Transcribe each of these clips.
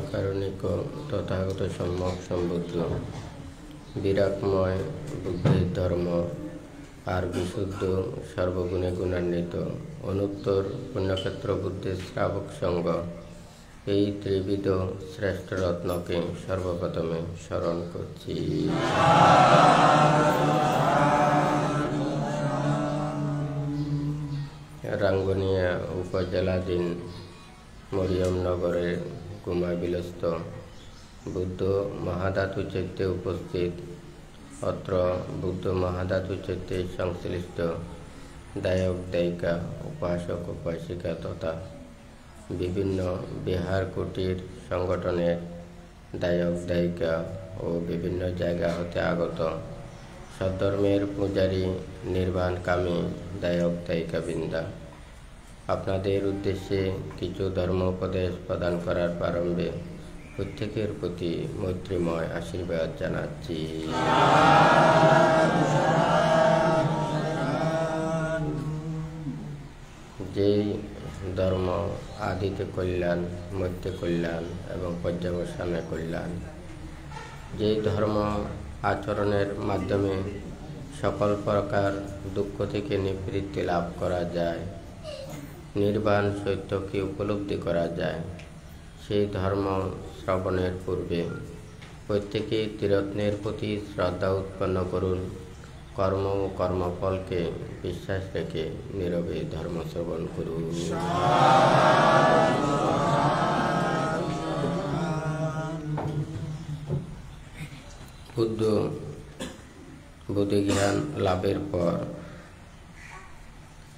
মহাকারণিক তথাগত সম্যক সম্বুদ্ধ বিরাটময় বুদ্ধির ধর্ম আর বিশুদ্ধ সর্বগুণে গুণান্বিত অনুত্তর পুণ্যক্ষেত্র বুদ্ধির শ্রাবক সঙ্গ এই ত্রিবিধ শ্রেষ্ঠ রত্নকে সর্বপ্রথমে স্মরণ করছি। রাঙ্গুনিয়া উপজেলাধীন মরিয়মনগরের কুমাবিলস্থ বুদ্ধ মহাধাতু চৈত্যে উপস্থিত অত্র বুদ্ধ মহাধাতু চৈত্যে সংশ্লিষ্ট দায়ক দায়িকা উপাসক উপাসিকা তথা বিভিন্ন বিহার কুটির সংগঠনের দায়ক দায়িকা ও বিভিন্ন জায়গা হতে আগত সদ্ধর্মের পূজারী নির্বাণকামী দায়ক দায়িকা বৃন্দা, আপনাদের উদ্দেশ্যে কিছু ধর্মোপদেশ প্রদান করার প্রারম্ভে প্রত্যেকের প্রতি মৈত্রীময় আশীর্বাদ জানাচ্ছি। যেই ধর্ম আদিতে কল্যাণ, মধ্যে কল্যাণ এবং পর্যবসানে কল্যাণ, যেই ধর্ম আচরণের মাধ্যমে সকল প্রকার দুঃখ থেকে নিবৃত্তি লাভ করা যায়, নির্বাণ সত্যকে উপলব্ধি করা যায়, সেই ধর্ম শ্রবণের পূর্বে প্রত্যেকে ত্রিরত্নের প্রতি শ্রদ্ধা উৎপন্ন করুন। কর্ম ও কর্মফলকে বিশ্বাস রেখে নীরবে ধর্ম শ্রবণ করুন। বুদ্ধ বুদ্ধিজ্ঞান লাভের পর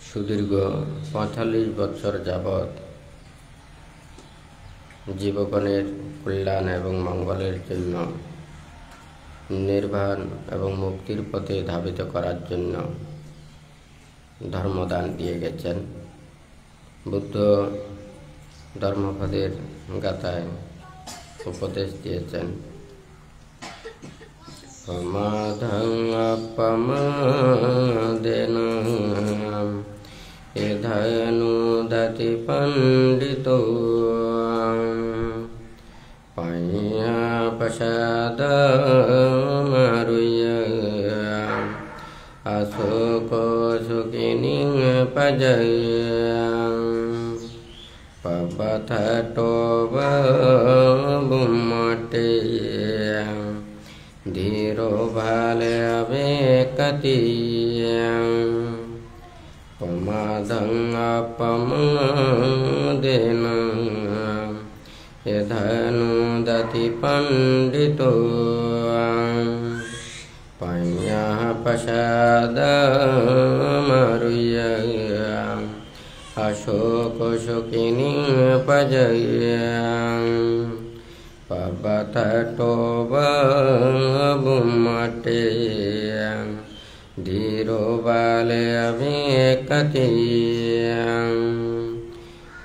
সুদীর্ঘ ৪৫ বৎসর যাবৎ জীবগণের কল্যাণ এবং মঙ্গলের জন্য নির্বাণ এবং মুক্তির পথে ধাবিত করার জন্য ধর্মদান দিয়ে গেছেন। বুদ্ধ ধর্মপদের গাথায় উপদেশ দিয়েছেন, প্রমাদং অপমাদেন এধানুদতি পণ্ডিতো পাইয়া প্রসাদমারুহ্য অশোক সুখিনী পজয় পবথটোবুম্মটে ধীরো ভালে অবেকতি প্রমাদং অপমাদেন यधनुदति पंडितो पञ्या प्रसादमारुह्य अशोक सुखिनी पजय पवथटोबुम्मटे धीरो बाले अभिकति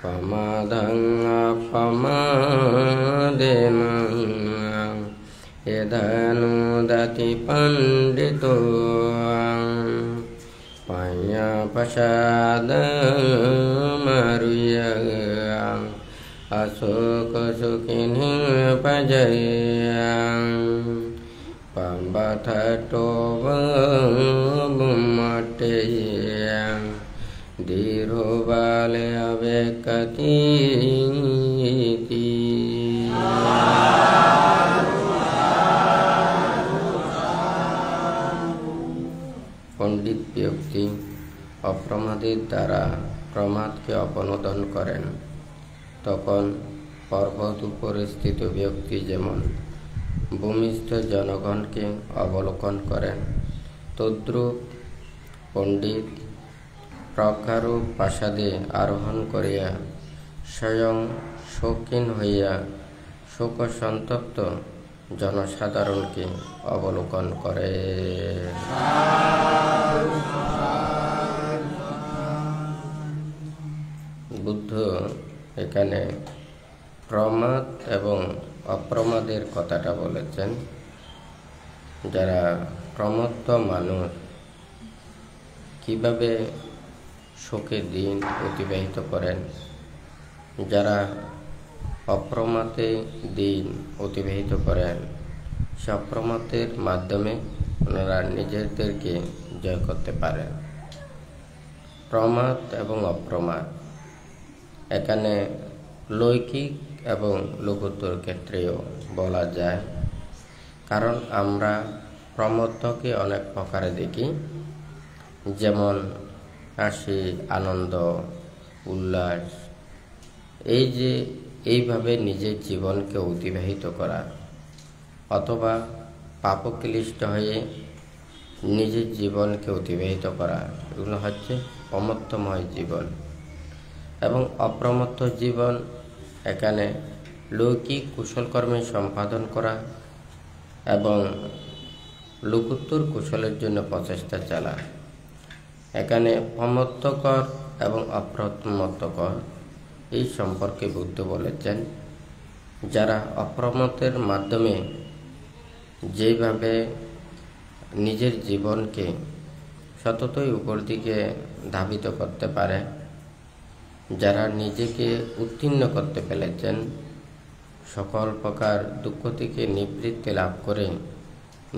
प्रमादं अपमादेन यदनुदति पंडितो पञ्या प्रसादमारुह्य अशोक सुखिनी पजय पवथटोबुम्मटे धीरो बाले अवेकति। পণ্ডিত ব্যক্তি অপ্রমাদের দ্বারা প্রমাদকে অপনোদন করেন, তখন পর্বত উপরে স্থিত ব্যক্তি যেমন ভূমিস্থ জনগণকে অবলোকন করেন, তদ্রূপ পণ্ডিত প্রজ্ঞারূপ প্রাসাদে আরোহণ করিয়া স্বয়ং শৌখিন হইয়া শোক সন্তপ্ত জনসাধারণকে অবলোকন করে। বুদ্ধ এখানে প্রমাদ এবং অপ্রমাদের কথাটা বলেছেন। যারা প্রমত্ত মানুষ কিভাবে শোকে দিন অতিবাহিত করেন, যারা অপ্রমাদে দিন অতিবাহিত করেন, সে অপ্রমাদের মাধ্যমে ওনারা নিজেদেরকে জয় করতে পারেন। প্রমাদ এবং অপ্রমাদ এখানে লৌকিক এবং লঘুত্তর ক্ষেত্রেও বলা যায়, কারণ আমরা প্রমত্তকে অনেক প্রকারে দেখি, যেমন হাসি, আনন্দ, উল্লাস, এইভাবে নিজের জীবনকে অতিবাহিত করা, অথবা পাপক্লিষ্ট হয়ে নিজের জীবনকে অতিবাহিত করা, এগুলো হচ্ছে প্রমত্তময় জীবন। এবং অপ্রমত্ত জীবন এখানে লৌকিক কুশলকর্মে সম্পাদন করা এবং লঘুত্তর কুশলের জন্য প্রচেষ্টা চালা। এখানে প্রমত্তকর এবং অপ্রমত্তকর এই সম্পর্কে বুদ্ধ বলেছেন, যারা অপ্রমত্তের মাধ্যমে যেভাবে নিজের জীবনকে সততই উপর দিকে ধাবিত করতে পারে, যারা নিজেকে উত্তীর্ণ করতে পেরেছেন, সকল প্রকার দুঃখ থেকে নিবৃত্তি লাভ করে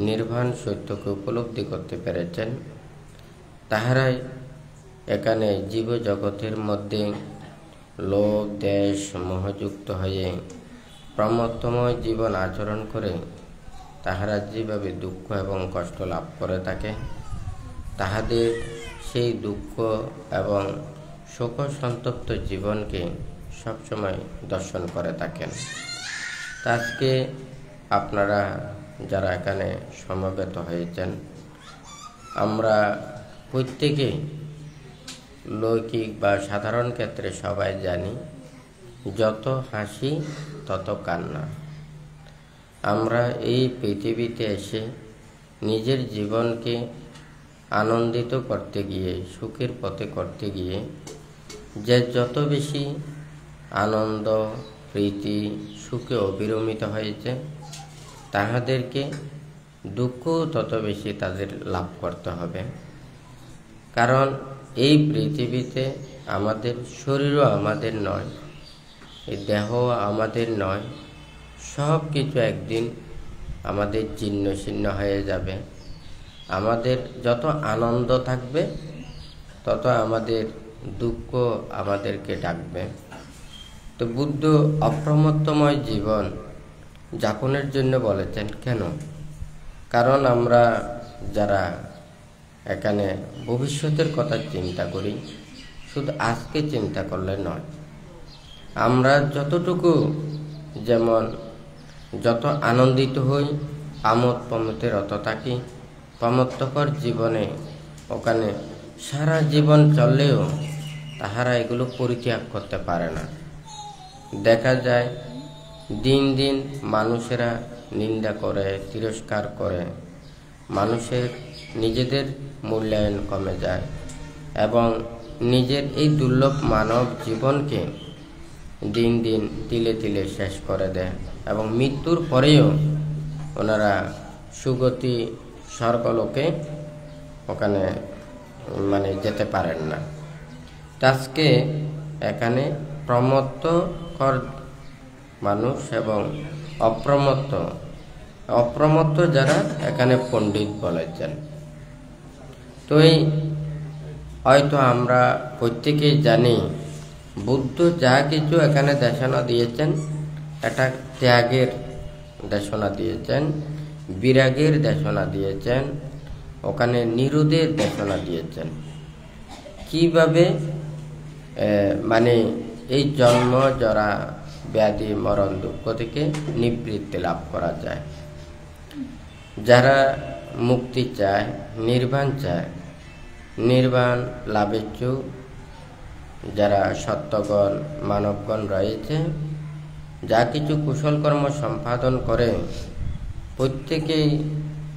নির্বাণ সত্যকে উপলব্ধি করতে পেরেছেন, তাহারাই এখানে জীবজগতের মধ্যে লোভ, দেশ, মোহযুক্ত হয়ে প্রমত্তময় জীবন আচরণ করে তাহারা যেভাবে দুঃখ এবং কষ্ট লাভ করে থাকে, তাহাদের সেই দুঃখ এবং শোক সন্তপ্ত জীবনকে সবসময় দর্শন করে থাকেন। আজকে আপনারা যারা এখানে সমবেত হয়েছেন, আমরা প্রত্যেকে লৌকিক বা সাধারণ ক্ষেত্রে সবাই জানি, যত হাসি তত কান্না। আমরা এই পৃথিবীতে এসে নিজের জীবনকে আনন্দিত করতে গিয়ে, সুখের পথে করতে গিয়ে যে যত বেশি আনন্দ, প্রীতি, সুখে অবিরমিত হয়েছে, তাহাদেরকে দুঃখ তত বেশি তাদের লাভ করতে হবে। কারণ এই পৃথিবীতে আমাদের শরীরও আমাদের নয়, এই দেহ আমাদের নয়, সব কিছু একদিন আমাদের জীর্ণ শীর্ণ হয়ে যাবে। আমাদের যত আনন্দ থাকবে তত আমাদের দুঃখ আমাদেরকে ডাকবে। তো বুদ্ধ অপ্রমত্তময় জীবন যাপনের জন্য বলেছেন। কেন? কারণ আমরা যারা এখানে ভবিষ্যতের কথা চিন্তা করি, শুধু আজকে চিন্তা করলে নয়, আমরা যতটুকু যেমন যত আনন্দিত হই, আমোদ প্রমোদে রত থাকি, প্রমত্তকর জীবনে ওখানে সারা জীবন চললেও তাহারা এগুলো পরিত্যাগ করতে পারে না। দেখা যায় দিন দিন মানুষেরা নিন্দা করে, তিরস্কার করে, মানুষের নিজেদের মূল্যায়ন কমে যায় এবং নিজের এই দুর্লভ মানব জীবনকে দিন দিন তিলে তিলে শেষ করে দেয় এবং মৃত্যুর পরেও ওনারা সুগতি স্বর্গলোকে ওখানে যেতে পারেন না। আজকে এখানে প্রমত্তকর মানুষ এবং অপ্রমত্ত যারা এখানে পণ্ডিত বলেছেন। তো এই হয়তো আমরা প্রত্যেকেই জানি, বুদ্ধ যা কিছু এখানে দেশনা দিয়েছেন, এটা ত্যাগের দেশনা দিয়েছেন, বিরাগের দেশনা দিয়েছেন, ওখানে নিরোধের দেশনা দিয়েছেন। কিভাবে এই জন্ম জরা ব্যাধি মরণ দুঃখ থেকে নিবৃত্তি লাভ করা যায়। যারা মুক্তি চায়, নির্বাণ চায়, নির্বাণ লাভের চেয়েও যারা সত্যগণ মানবগণ রয়েছে, যা কিছু কুশল কর্ম সম্পাদন করে, প্রত্যেকেই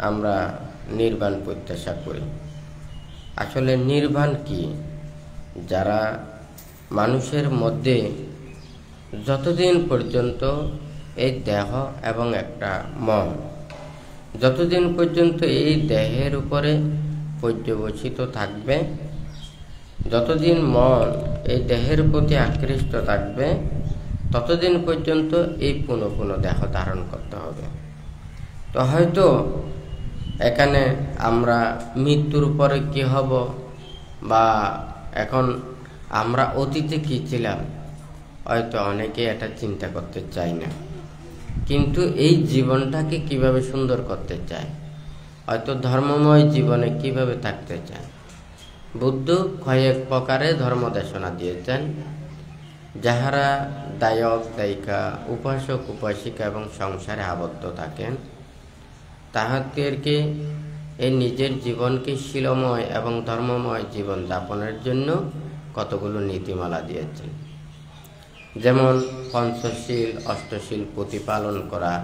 আমরা নির্বাণ প্রত্যাশা করি। আসলে নির্বাণ কি? যারা মানুষের মধ্যে যতদিন পর্যন্ত এই দেহ এবং একটা মন, যতদিন পর্যন্ত এই দেহের উপরে পর্যবসিত থাকবে, যতদিন মন এই দেহের প্রতি আকৃষ্ট থাকবে, ততদিন পর্যন্ত এই পুনঃ পুনঃ দেহ ধারণ করতে হবে। তো হয়তো এখানে আমরা মৃত্যুর পরে কি হব, বা এখন আমরা অতীতে কি ছিলাম, হয়তো অনেকে এটা চিন্তা করতে চায় না, কিন্তু এই জীবনটাকে কিভাবে সুন্দর করতে চায়, হয়তো ধর্মময় জীবনে কিভাবে থাকতে চায়। বুদ্ধ কয়েক প্রকারে ধর্ম দেশনা দিয়েছেন। যাহারা দায়ক দায়িকা, উপাসক উপাসিকা এবং সংসারে আবদ্ধ থাকেন, তাহাদেরকে এই নিজের জীবনকে শীলময় এবং ধর্মময় জীবন যাপনের জন্য কতগুলো নীতিমালা দিয়েছেন। যেমন পঞ্চশীল, অষ্টশীল প্রতিপালন করা,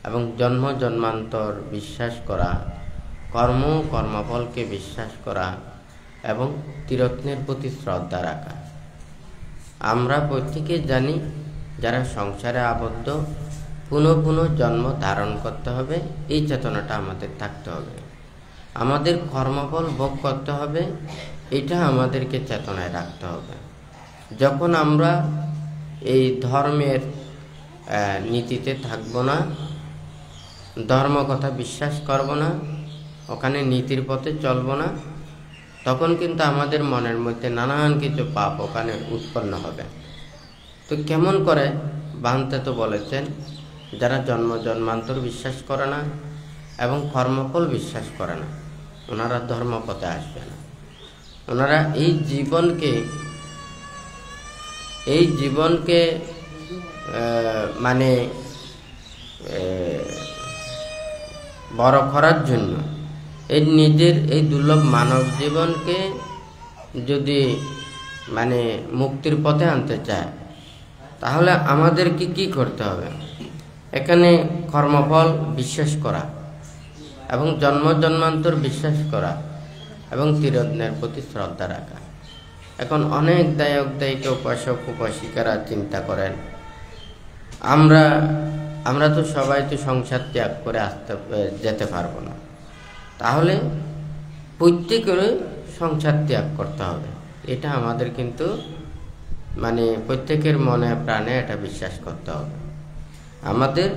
এবং জন্ম জন্মান্তর বিশ্বাস করা, কর্মফলকে বিশ্বাস করা, এবং ত্রিরত্নের প্রতি শ্রদ্ধা রাখা। আমরা প্রত্যেকে জানি, যারা সংসারে আবদ্ধ, পুনঃ পুনঃ জন্ম ধারণ করতে হবে, এই চেতনাটা আমাদের থাকতে হবে। আমাদের কর্মফল ভোগ করতে হবে, এটা আমাদেরকে চেতনায় রাখতে হবে। যখন আমরা এই ধর্মের নীতিতে থাকব না, ধর্ম কথা বিশ্বাস করব না, ওখানে নীতির পথে চলব না, তখন কিন্তু আমাদের মনের মধ্যে নানান কিছু পাপ ওখানে উৎপন্ন হবে। তো কেমন করে বানতে তো বলেছেন, যারা জন্ম জন্মান্তর বিশ্বাস করে না এবং কর্মফল বিশ্বাস করে না, ওনারা ধর্মপথে আসবে না। ওনারা এই জীবনকে মানে বড় করার জন্য, এই নিজের এই দুর্লভ মানব জীবনকে যদি মানে মুক্তির পথে আনতে চায়, তাহলে আমাদেরকে কি করতে হবে? এখানে কর্মফল বিশ্বাস করা, এবং জন্ম জন্মান্তর বিশ্বাস করা, এবং ত্রিরত্নের প্রতি শ্রদ্ধা রাখা। এখন অনেক দায়ক দায়িকা, উপাসক উপাসিকারা চিন্তা করেন, আমরা তো সবাই তো সংসার ত্যাগ করে যেতে পারবো না, তাহলে প্রত্যেকের সংসার ত্যাগ করতে হবে। এটা আমাদের কিন্তু মানে প্রত্যেকের মনে প্রাণে এটা বিশ্বাস করতে হবে। আমাদের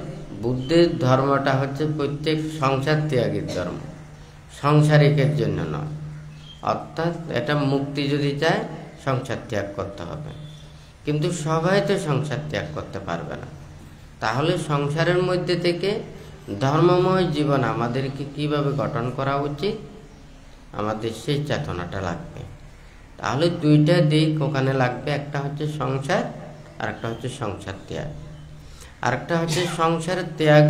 বুদ্ধের ধর্মটা হচ্ছে প্রত্যেক সংসার ত্যাগের ধর্ম, সংসারিকের জন্য নয়। অর্থাৎ এটা মুক্তি যদি চায়, সংসার ত্যাগ করতে হবে। কিন্তু সবাই তো সংসার ত্যাগ করতে পারবে না। তাহলে সংসারের মধ্যে থেকে ধর্মময় জীবন আমাদেরকে কিভাবে গঠন করা উচিত, আমাদের সেই চেতনাটা লাগবে। তাহলে দুইটা দিক ওখানে লাগবে, একটা হচ্ছে সংসার, আর একটা হচ্ছে সংসার ত্যাগ। আরেকটা হচ্ছে সংসারের ত্যাগ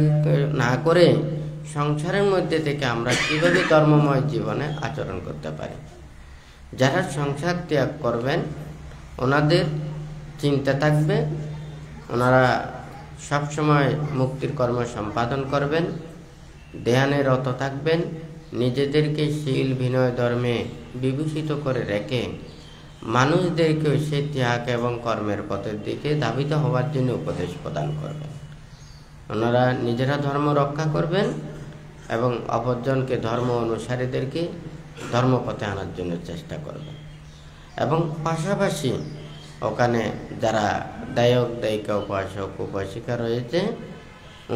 না করে সংসারের মধ্যে থেকে আমরা কিভাবে ধর্মময় জীবনে আচরণ করতে পারি। যারা সংসার ত্যাগ করবেন, ওনাদের চিন্তা থাকবে, ওনারা সবসময় মুক্তির কর্ম সম্পাদন করবেন, ধ্যানে রত থাকবেন, নিজেদেরকে শীল বিনয় ধর্মে বিভূষিত করে রেখে মানুষদেরকেও সে ত্যাগ এবং কর্মের পথের দিকে ধাবিত হওয়ার জন্য উপদেশ প্রদান করবেন। ওনারা নিজেরা ধর্ম রক্ষা করবেন এবং অপরজনকে, ধর্ম অনুসারীদেরকে ধর্মপথে আনার জন্য চেষ্টা করবেন। এবং পাশাপাশি ওখানে যারা দায়ক দায়িকা, উপাসক উপাসিকা রয়েছে,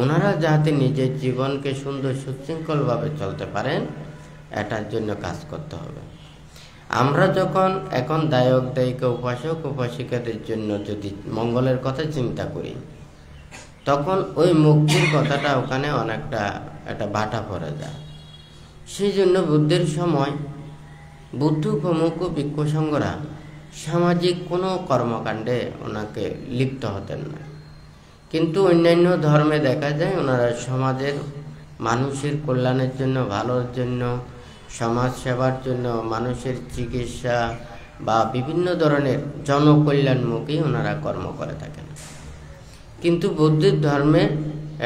ওনারা যাতে নিজের জীবনকে সুন্দর সুশৃঙ্খলভাবে চলতে পারেন, এটার জন্য কাজ করতে হবে। আমরা যখন এখন দায়ক দায়িকা, উপাসক উপাসিকাদের জন্য যদি মঙ্গলের কথা চিন্তা করি, তখন ওই মুক্তির কথাটা ওখানে অনেকটা একটা বাটা পড়ে যায়। সেই জন্য বুদ্ধের সময় বুদ্ধ প্রমুখ ভিক্ষু সংঘরা সামাজিক কোনো কর্মকাণ্ডে ওনাকে লিপ্ত হতেন না। কিন্তু অন্যান্য ধর্মে দেখা যায় ওনারা সমাজের মানুষের কল্যাণের জন্য, ভালোর জন্য, সমাজ সেবার জন্য, মানুষের চিকিৎসা বা বিভিন্ন ধরনের জনকল্যাণমুখী ওনারা কর্ম করে থাকেন। কিন্তু বৌদ্ধ ধর্মে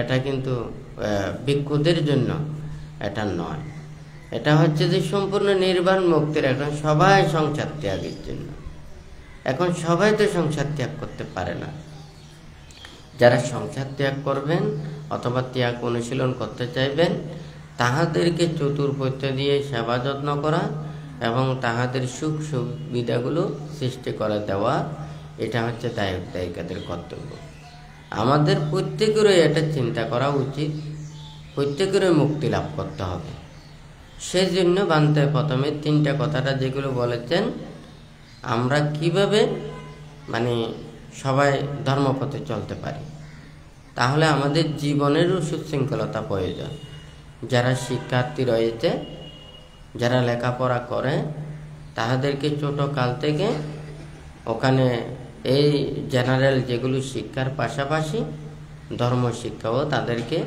এটা কিন্তু ভিক্ষুদের জন্য এটা নয়। এটা হচ্ছে যে সম্পূর্ণ নির্বাণ মুক্তির, এখন সবাই সংসার ত্যাগের জন্য। এখন সবাই তো সংসার ত্যাগ করতে পারে না। যারা সংসার ত্যাগ করবেন অথবা ত্যাগ অনুশীলন করতে চাইবেন, তাহাদেরকে চতুর্পথ্য দিয়ে সেবা যত্ন করা এবং তাহাদের সুখ সুবিধাগুলো সৃষ্টি করে দেওয়া, এটা হচ্ছে দায়ক দায়িকাদের কর্তব্য। আমাদের প্রত্যেকেরই এটা চিন্তা করা উচিত, প্রত্যেকেরই মুক্তি লাভ করতে হবে। সেই জন্য বান্তে প্রথমে 3টা কথাটা যেগুলো বলেছেন, আমরা কিভাবে মানে সবাই ধর্মপথে চলতে পারি, তাহলে আমাদের জীবনেরও সুশৃঙ্খলতা প্রয়োজন। যারা শিক্ষার্থী রয়েছে, যারা লেখাপড়া করে, তাহাদেরকে ছোট কাল থেকে ওখানে এই জেনারেল যেগুলো শিক্ষার পাশাপাশি ধর্ম শিক্ষাও তাদেরকে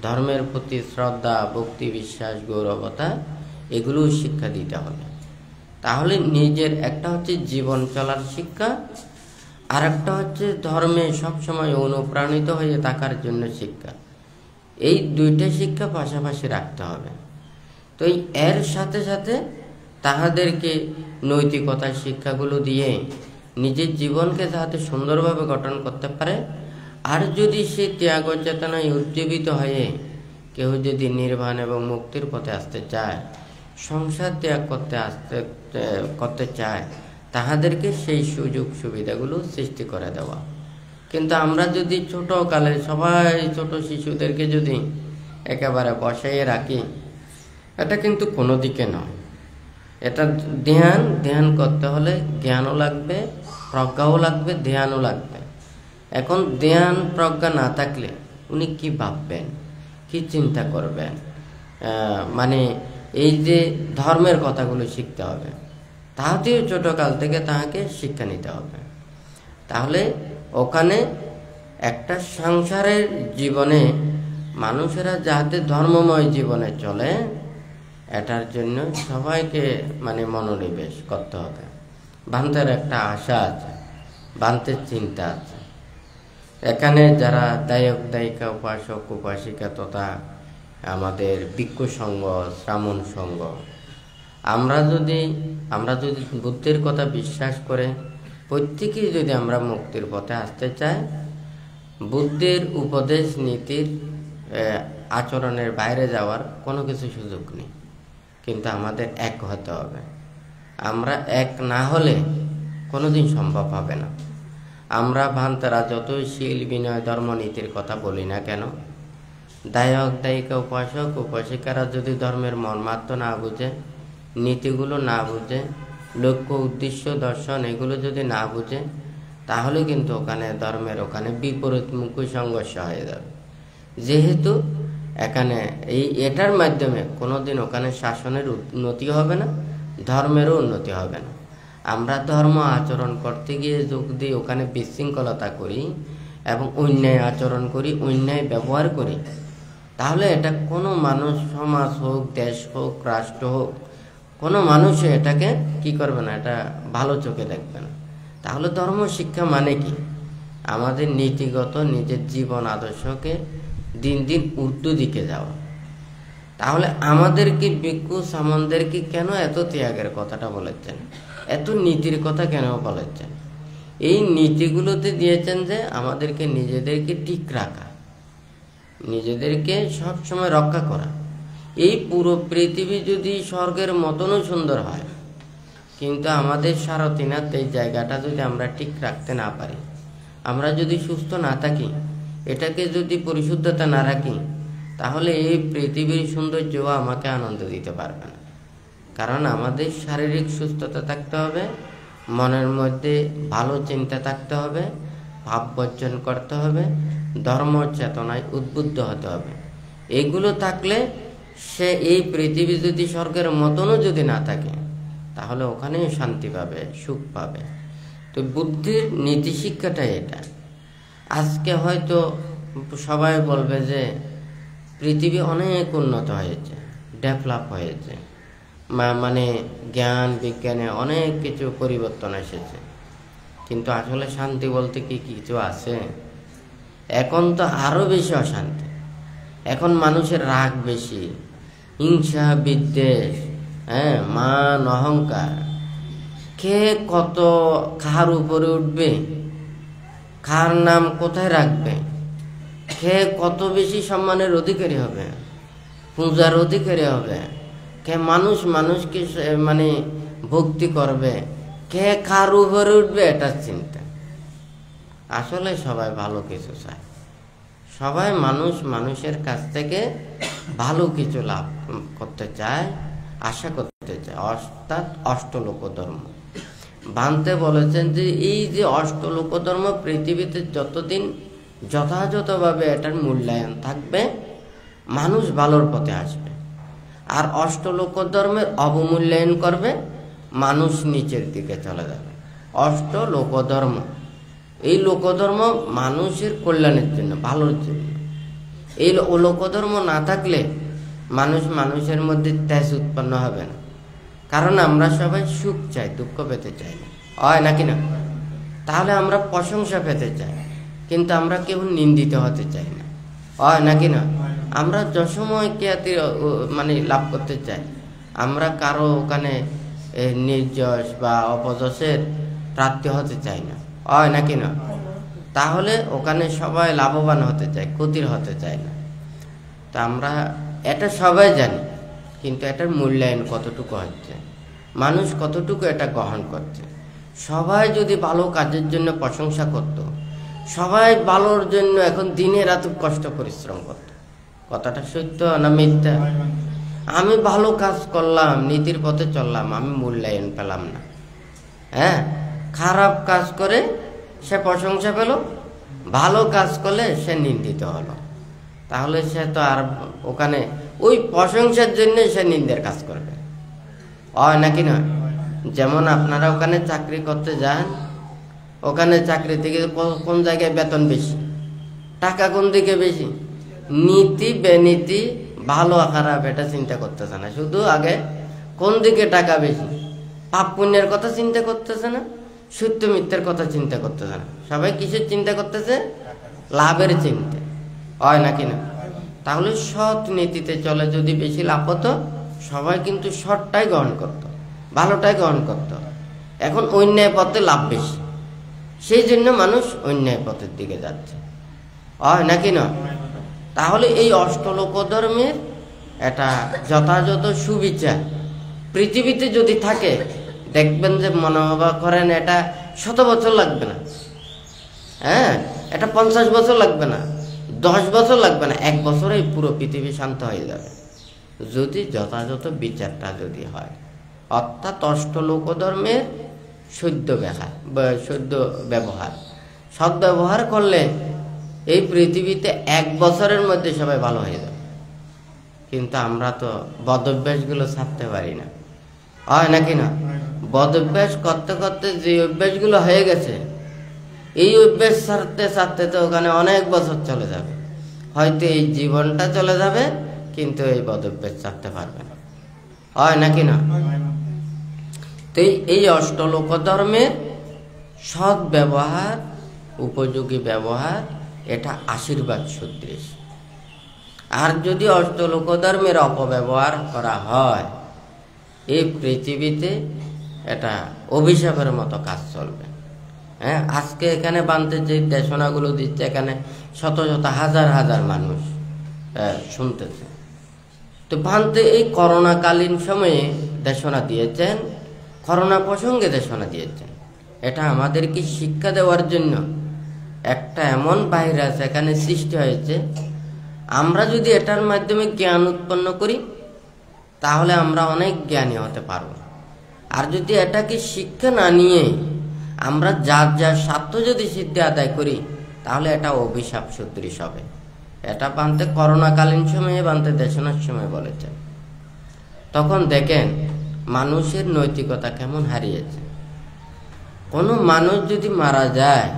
ধর্মের প্রতি শ্রদ্ধা, ভক্তি, বিশ্বাস, গৌরবতা এগুলোও শিক্ষা দিতে হবে। তাহলে নিজের একটা হচ্ছে জীবন চলার শিক্ষা, আর একটা হচ্ছে ধর্মে সবসময় অনুপ্রাণিত হয়ে থাকার জন্য শিক্ষা। এই 2টা শিক্ষা পাশাপাশি রাখতে হবে। তো এর সাথে সাথে তাহাদেরকে নৈতিকতার শিক্ষাগুলো দিয়ে নিজের জীবনকে যাতে সুন্দরভাবে গঠন করতে পারে। আর যদি সে ত্যাগ চেতনায় উজ্জীবিত হয়ে কেউ যদি নির্বাণ এবং মুক্তির পথে আসতে চায়, সংসার ত্যাগ করতে চায়, তাহাদেরকে সেই সুযোগ সুবিধাগুলো সৃষ্টি করে দেওয়া। কিন্তু আমরা যদি ছোটকালে সবাই ছোট শিশুদেরকে যদি একেবারে বসাইয়ে রাখি, এটা কিন্তু কোনো দিকে নয়। এটা ধ্যান করতে হলে জ্ঞানও লাগবে, প্রজ্ঞাও লাগবে, ধ্যানও লাগবে। এখন ধ্যান প্রজ্ঞা না থাকলে উনি কি ভাববেন, কি চিন্তা করবেন? মানে এই যে ধর্মের কথাগুলো শিখতে হবে, তাহাতেও ছোটকাল থেকে তাহাকে শিক্ষা নিতে হবে। তাহলে ওখানে একটা সংসারের জীবনে মানুষেরা যাতে ধর্মময় জীবনে চলে, এটার জন্য সবাইকে মানে মনোনিবেশ করতে হবে। বান্তের একটা আশা আছে, বান্তের চিন্তা আছে। এখানে যারা দায়ক দায়িকা, উপাসক উপাসিকা তথা আমাদের ভিক্ষু সংঘ, শ্রামণ সংঘ, আমরা যদি বুদ্ধির কথা বিশ্বাস করে প্রত্যেকেই যদি আমরা মুক্তির পথে আসতে চাই, বুদ্ধির উপদেশ নীতির আচরণের বাইরে যাওয়ার কোনো কিছু সুযোগ নেই। কিন্তু আমাদের এক হতে হবে। আমরা এক না হলে কোনোদিন সম্ভব হবে না। আমরা ভান্তারা যতই শীল, বিনয়, ধর্মনীতির কথা বলি না কেন, দায়ক দায়িকা, উপাসক উপাসিকারা যদি ধর্মের মর্মার্থ না বুঝে, নীতিগুলো না বুঝে, লক্ষ্য, উদ্দেশ্য, দর্শন এগুলো যদি না বুঝে, তাহলে কিন্তু ওখানে বিপরীতমুখী সংঘর্ষ হয়ে যাবে। যেহেতু এখানে এটার মাধ্যমে কোনোদিন ওখানে শাসনের উন্নতি হবে না, ধর্মেরও উন্নতি হবে না। আমরা ধর্ম আচরণ করতে গিয়ে যদি ওখানে বিশৃঙ্খলতা করি এবং অন্যায় আচরণ করি, অন্যায় ব্যবহার করি, তাহলে এটা কোনো মানুষ, সমাজ হোক, দেশ হোক, রাষ্ট্র হোক, কোনো মানুষে এটাকে কি করবে না, এটা ভালো চোখে দেখবে না। তাহলে ধর্ম শিক্ষা মানে কি? আমাদের নীতিগত নিজের জীবন আদর্শকে দিন দিন উর্দু দিকে যাওয়া। তাহলে আমাদেরকে ভিক্ষু সামনদেরকে কেন এত ত্যাগের কথাটা বলেছেন, এত নীতির কথা কেন বলেছেন? এই নীতিগুলোতে দিয়েছেন যে আমাদেরকে নিজেদেরকে ঠিক রাখা, নিজেদেরকে সবসময় রক্ষা করা। এই পুরো পৃথিবী যদি স্বর্গের মতনও সুন্দর হয়, কিন্তু আমাদের সারথীনাথ এই জায়গাটা যদি আমরা ঠিক রাখতে না পারি, আমরা যদি সুস্থ না থাকি, এটাকে যদি পরিশুদ্ধতা না রাখি, তাহলে এই পৃথিবীর সৌন্দর্যও আমাকে আনন্দ দিতে পারবে না। কারণ আমাদের শারীরিক সুস্থতা থাকতে হবে, মনের মধ্যে ভালো চিন্তা থাকতে হবে, ভাব বর্জন করতে হবে, ধর্ম চেতনায় উদ্বুদ্ধ হতে হবে। এগুলো থাকলে সে এই পৃথিবী যদি স্বর্গের মতনও যদি না থাকে, তাহলে ওখানেই শান্তি পাবে, সুখ পাবে। তো বুদ্ধির নীতি শিক্ষাটাই এটা। আজকে হয়তো সবাই বলবে যে পৃথিবী অনেক উন্নত হয়েছে, ডেভেলপ হয়েছে, মানে জ্ঞান বিজ্ঞানে অনেক কিছু পরিবর্তন এসেছে, কিন্তু আসলে শান্তি বলতে কি কিছু আছে? এখন তো আরো বেশি অশান্তি। এখন মানুষের রাগ বেশি, হিংসা, বিদ্বেষ, মান, অহংকার। কে কত কার উপরে উঠবে, কার নাম কোথায় রাখবে, কে কত বেশি সম্মানের অধিকারী হবে, পূজার অধিকারী হবে, কে মানুষকে মানে ভক্তি করবে, কে কার উপরে উঠবে, এটার চিন্তা। আসলে সবাই ভালো কিছু চায়, সবাই মানুষের কাছ থেকে ভালো কিছু লাভ করতে চায়, আশা করতে চায়। অর্থাৎ অষ্টলোক ধর্ম বানতে বলেছেন যে এই যে অষ্টলোক ধর্ম পৃথিবীতে যতদিন যথাযথভাবে এটার মূল্যায়ন থাকবে, মানুষ ভালোর পথে আসবে। আর অষ্টলোক ধর্মের অবমূল্যায়ন করবে, মানুষ নিচের দিকে চলে যাবে। অষ্টলোক ধর্ম, এই লোকধর্ম মানুষের কল্যাণের জন্য, ভালোর জন্য। এই লোকধর্ম না থাকলে মানুষের মধ্যে তেজ উৎপন্ন হবে না। কারণ আমরা সবাই সুখ চাই, দুঃখ পেতে চাই না, হয় নাকি না? তাহলে আমরা প্রশংসা পেতে চাই, কিন্তু আমরা কেউ নিন্দিত হতে চাই না, হয় নাকি না? আমরা যসময় খ্যাতি লাভ করতে চাই, আমরা কারো ওখানে নির্যশ বা অপযশের প্রাপ্তি হতে চাই না, হয় নাকি না? তাহলে ওখানে সবাই লাভবান হতে চায়, ক্ষতির হতে চায় না। তা আমরা এটা সবাই জানি, কিন্তু এটার মূল্যায়ন কতটুকু হচ্ছে, মানুষ কতটুকু এটা গ্রহণ করছে। সবাই যদি ভালো কাজের জন্য প্রশংসা করত, সবাই ভালোর জন্য এখন দিনে রাত কষ্ট পরিশ্রম করত, কথাটা সত্য না মিথ্যা? আমি ভালো কাজ করলাম, নীতির পথে চললাম, আমি মূল্যায়ন পেলাম না। হ্যাঁ, খারাপ কাজ করে সে প্রশংসা পেল, ভালো কাজ করলে সে নিন্দিত হলো। তাহলে সে তো আর ওখানে ওই প্রশংসার জন্য সে নিন্দের কাজ করবে, হয় নাকি না? যেমন আপনারা ওখানে চাকরি করতে যান, ওখানে চাকরি থেকে কোন জায়গায় বেতন বেশি, টাকা কোন দিকে বেশি, নীতি বেনীতি ভালো খারাপ এটা চিন্তা করতেছে না, শুধু আগে কোন দিকে টাকা বেশি, পাপ পুণ্যের কথা চিন্তা করতেছে না, সত্য মিথ্যের কথা চিন্তা করতেছে না। সবাই কিসের চিন্তা করতেছে? লাভের চিন্তা, হয় নাকি না? তাহলে সৎ নীতিতে চলে যদি বেশি লাভ হতো, সবাই কিন্তু সৎটাই গ্রহণ করত, ভালোটাই গ্রহণ করত। এখন অন্যায় পথে লাভ বেশি, সেই জন্য মানুষ অন্যায় পথের দিকে যাচ্ছে, হয় নাকি না? তাহলে এই অষ্টলোক ধর্মের এটা যথাযথ সুবিচার পৃথিবীতে যদি থাকে, দেখবেন যে মনে করেন এটা 100 বছর লাগবে না, হ্যাঁ, এটা 50 বছর লাগবে না, 10 বছর লাগবে না, 1 বছরে পুরো পৃথিবী শান্ত হয়ে যাবে, যদি যথাযথ বিচারটা যদি হয়। অর্থাৎ অষ্টলোক ধর্মের সদ্য ব্যবহার, সদ্ব্যবহার করলে এই পৃথিবীতে 1 বছরের মধ্যে সবাই ভালো হয়ে যাবে। কিন্তু আমরা তো বদভ্যাসগুলো ছাড়তে পারি না, হয় নাকি না? বদভ্যাস করতে করতে যে অভ্যাসগুলো হয়ে গেছে, এই অভ্যাস ছাড়তে ছাড়তে তো ওখানে অনেক বছর চলে যাবে, হয়তো এই জীবনটা চলে যাবে, কিন্তু এই বদভ্যাস ছাড়তে পারবে না, হয় নাকি না? তো এই অষ্টলোক ধর্মের সৎ ব্যবহার, উপযোগী ব্যবহার, এটা আশীর্বাদ সদৃশ। আর যদি অষ্টলোক ধর্মের অপব্যবহার করা হয়, এই পৃথিবীতে এটা অভিশাপের মতো কাজ চলবে। হ্যাঁ, আজকে এখানে বানতে যে দেশনাগুলো দিচ্ছে, এখানে শত শত হাজার হাজার মানুষ শুনতেছে। তো বানতে এই করোনাকালীন সময়ে দেশনা দিয়েছেন, করোনা প্রসঙ্গে দেশনা দিয়েছেন। এটা আমাদেরকে শিক্ষা দেওয়ার জন্য একটা এমন ভাইরাস এখানে সৃষ্টি হয়েছে, আমরা যদি এটার মাধ্যমে জ্ঞান উৎপন্ন করি, তাহলে আমরা অনেক জ্ঞানী হতে পারব। আর যদি এটাকে শিক্ষা না নিয়ে আমরা যার স্বার্থ যদি সিদ্ধি আদায় করি, তাহলে এটা অভিশাপ সদৃশ হবে। এটা বানতে করোনাকালীন সময়ে বানতে দেশনার সময় বলেছেন। তখন দেখেন মানুষের নৈতিকতা কেমন হারিয়েছে। কোনো মানুষ যদি মারা যায়,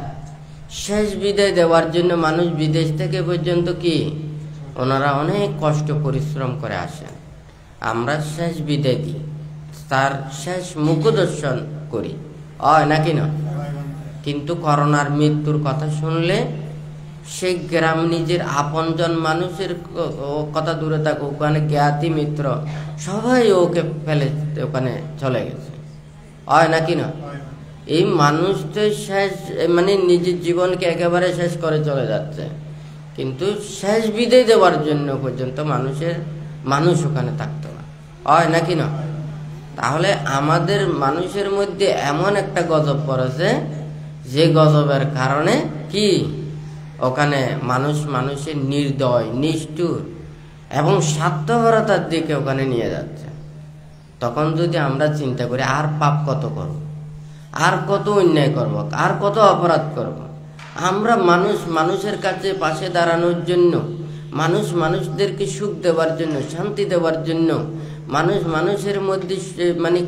শেষ বিদায় দেওয়ার জন্য মানুষ বিদেশ থেকে পর্যন্ত কি ওনারা অনেক কষ্ট পরিশ্রম করে আসেন, আমরা শেষ বিদায় দিই, তার শেষ মুখ দর্শন করি, হয় নাকি না? কিন্তু করোনার মৃত্যুর কথা শুনলে সেই গ্রাম নিজের আপনজন মানুষের কথা দূরে থাকুক, ওখানে জ্ঞাতি মিত্র সবাই ওকে ফেলে ওখানে চলে গেছে, হয় নাকি না? এই মানুষ তো শেষ নিজের জীবনকে একেবারে শেষ করে চলে যাচ্ছে, কিন্তু শেষ বিদায় দেওয়ার জন্য পর্যন্ত মানুষ ওখানে থাকতো না, হয় নাকি না? তাহলে আমাদের মানুষের মধ্যে এমন একটা গজব পড়েছে যে গজবের কারণে কি ওখানে মানুষের নির্দয়, নিষ্ঠুর এবং স্বার্থপরতার দিকে ওখানে নিয়ে যাচ্ছে। তখন যদি আমরা চিন্তা করি আর পাপ কত করব, আর কত অন্যায় করব, আর কত অপরাধ করব, আমরা মানুষের কাছে পাশে দাঁড়ানোর জন্য, মানুষদেরকে সুখ দেওয়ার জন্য, শান্তি দেওয়ার জন্য, মানুষের মধ্যে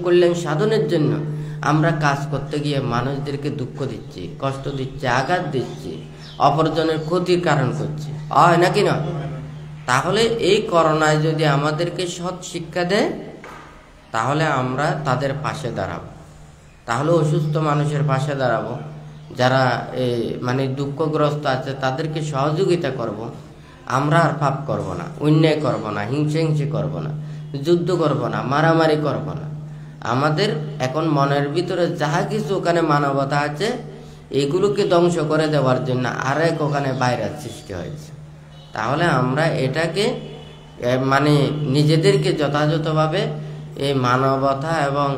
কল্যাণ সাধনের জন্য আমরা কাজ করতে গিয়ে মানুষদেরকে দুঃখ দিচ্ছি, কষ্ট দিচ্ছি, আঘাত দিচ্ছি, অপরজনের ক্ষতির কারণ করছি, হয় নাকি না? তাহলে এই করোনায় যদি আমাদেরকে সৎ শিক্ষা দেয় তাহলে আমরা তাদের পাশে দাঁড়াবো, তাহলে অসুস্থ মানুষের পাশে দাঁড়াবো, যারা দুঃখগ্রস্ত আছে তাদেরকে সহযোগিতা করব। আমরা আর পাপ করব না, অন্যায় করব না, হিংসে করব না, যুদ্ধ করব না, মারামারি করব না। আমাদের এখন মনের ভিতরে যাহা কিছু ওখানে মানবতা আছে এগুলোকে ধ্বংস করে দেওয়ার জন্য আরেক ওখানে ভাইরাস সৃষ্টি হয়েছে। তাহলে আমরা এটাকে নিজেদেরকে যথাযথভাবে এই মানবতা এবং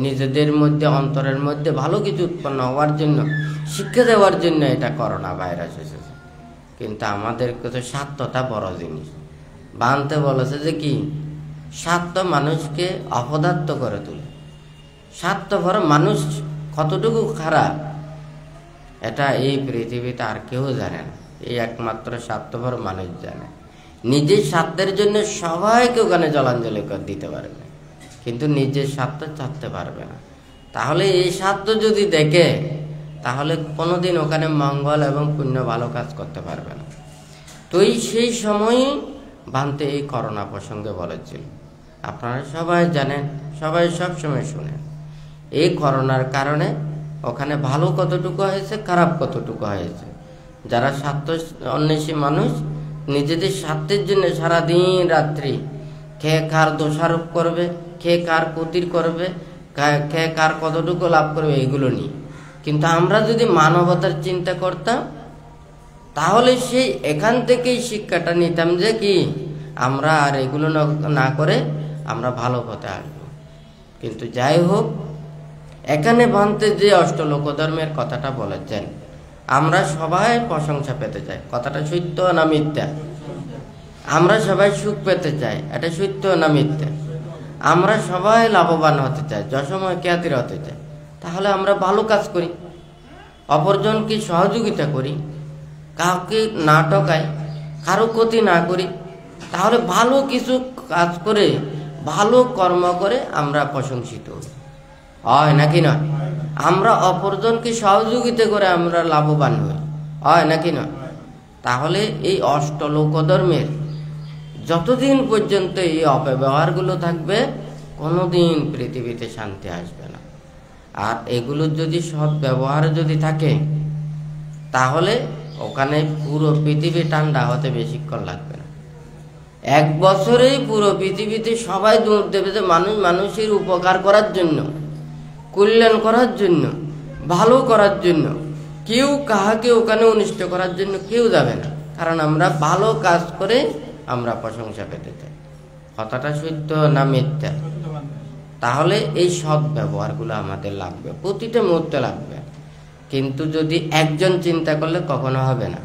নিজেদের মধ্যে, অন্তরের মধ্যে ভালো কিছু উৎপন্ন হওয়ার জন্য শিক্ষা দেওয়ার জন্য এটা করোনা ভাইরাস এসেছে। কিন্তু আমাদেরকে তো স্বার্থতা বড় জিনিস বানতে বলেছে যে কি, স্বার্থ মানুষকে অপদার্থ করে তোলে। স্বার্থপর মানুষ কতটুকু খারাপ এটা এই পৃথিবীতে আর কেউ জানে না, এই একমাত্র স্বার্থপর মানুষ জানে। নিজের স্বার্থের জন্য সবাইকে ওখানে জলাঞ্জলি করে দিতে পারবে, কিন্তু নিজের স্বার্থ ছাড়তে পারবে না। তাহলে এই স্বার্থ যদি দেখে তাহলে কোনোদিন ওখানে মঙ্গল এবং পুণ্য ভালো কাজ করতে পারবে না। তো সেই সময় বানতে এই করোনা প্রসঙ্গে বলেছিল, আপনারা সবাই জানেন, সবাই সবসময় শুনেন, এই করোনার কারণে ওখানে ভালো কতটুকু হয়েছে, খারাপ কতটুকু হয়েছে। যারা স্বার্থ অন্বেষী মানুষ নিজেদের স্বার্থের জন্য সারাদিন রাত্রি খেয়ে কার দোষারোপ করবে, খেয়ে কার ক্ষতির করবে, খেয়ে কার কতটুকু লাভ করবে এগুলো নিয়ে। কিন্তু আমরা যদি মানবতার চিন্তা করতাম তাহলে সেই এখান থেকেই শিক্ষাটা নিতাম যে কি, আমরা আর এগুলো না করে আমরা ভালো পথে আসবো। কিন্তু যাই হোক, এখানে বানতে যে অষ্টলোক ধর্মের কথাটা বলেছেন, আমরা সবাই প্রশংসা পেতে চাই, কথাটা সত্য না মিথ্যা? আমরা সবাই সুখ পেতে চাই, এটা সত্য না মিথ্যা? আমরা সবাই লাভবান হতে চাই, যশময় খ্যাতির হতে চাই। তাহলে আমরা ভালো কাজ করি, অপরজনকে সহযোগিতা করি, কাউকে না ঠকাই, কারো ক্ষতি না করি। তাহলে ভালো কিছু কাজ করে, ভালো কর্ম করে আমরা প্রশংসিত হয় নাকি না? আমরা অপরজনকে সহযোগিতা করে আমরা লাভবান হই, হয় নাকি না? তাহলে এই অষ্টলোক ধর্মের যতদিন পর্যন্ত এই অপব্যবহারগুলো থাকবে কোনোদিন পৃথিবীতে শান্তি আসবে না। আর এগুলো যদি সৎ ব্যবহার যদি থাকে তাহলে ওখানে পুরো পৃথিবী ঠান্ডা হতে বেশিক্ষণ লাগবে না। 1 বছরেই পুরো পৃথিবীতে সবাই দৌড় দেবে যে মানুষের উপকার করার জন্য, কল্যাণ করার জন্য, ভালো করার জন্য। কেউ কাহাকে ওখানে অনিষ্ট করার জন্য কেউ যাবে না, কারণ আমরা ভালো কাজ করে আমরা প্রশংসা পেতে চাই। কথাটা সত্য না মিথ্যা? তাহলে এই সৎ ব্যবহারগুলো আমাদের লাগবে, প্রতিটা মুহূর্তে লাগবে। কিন্তু যদি একজন চিন্তা করলে কখনো হবে না।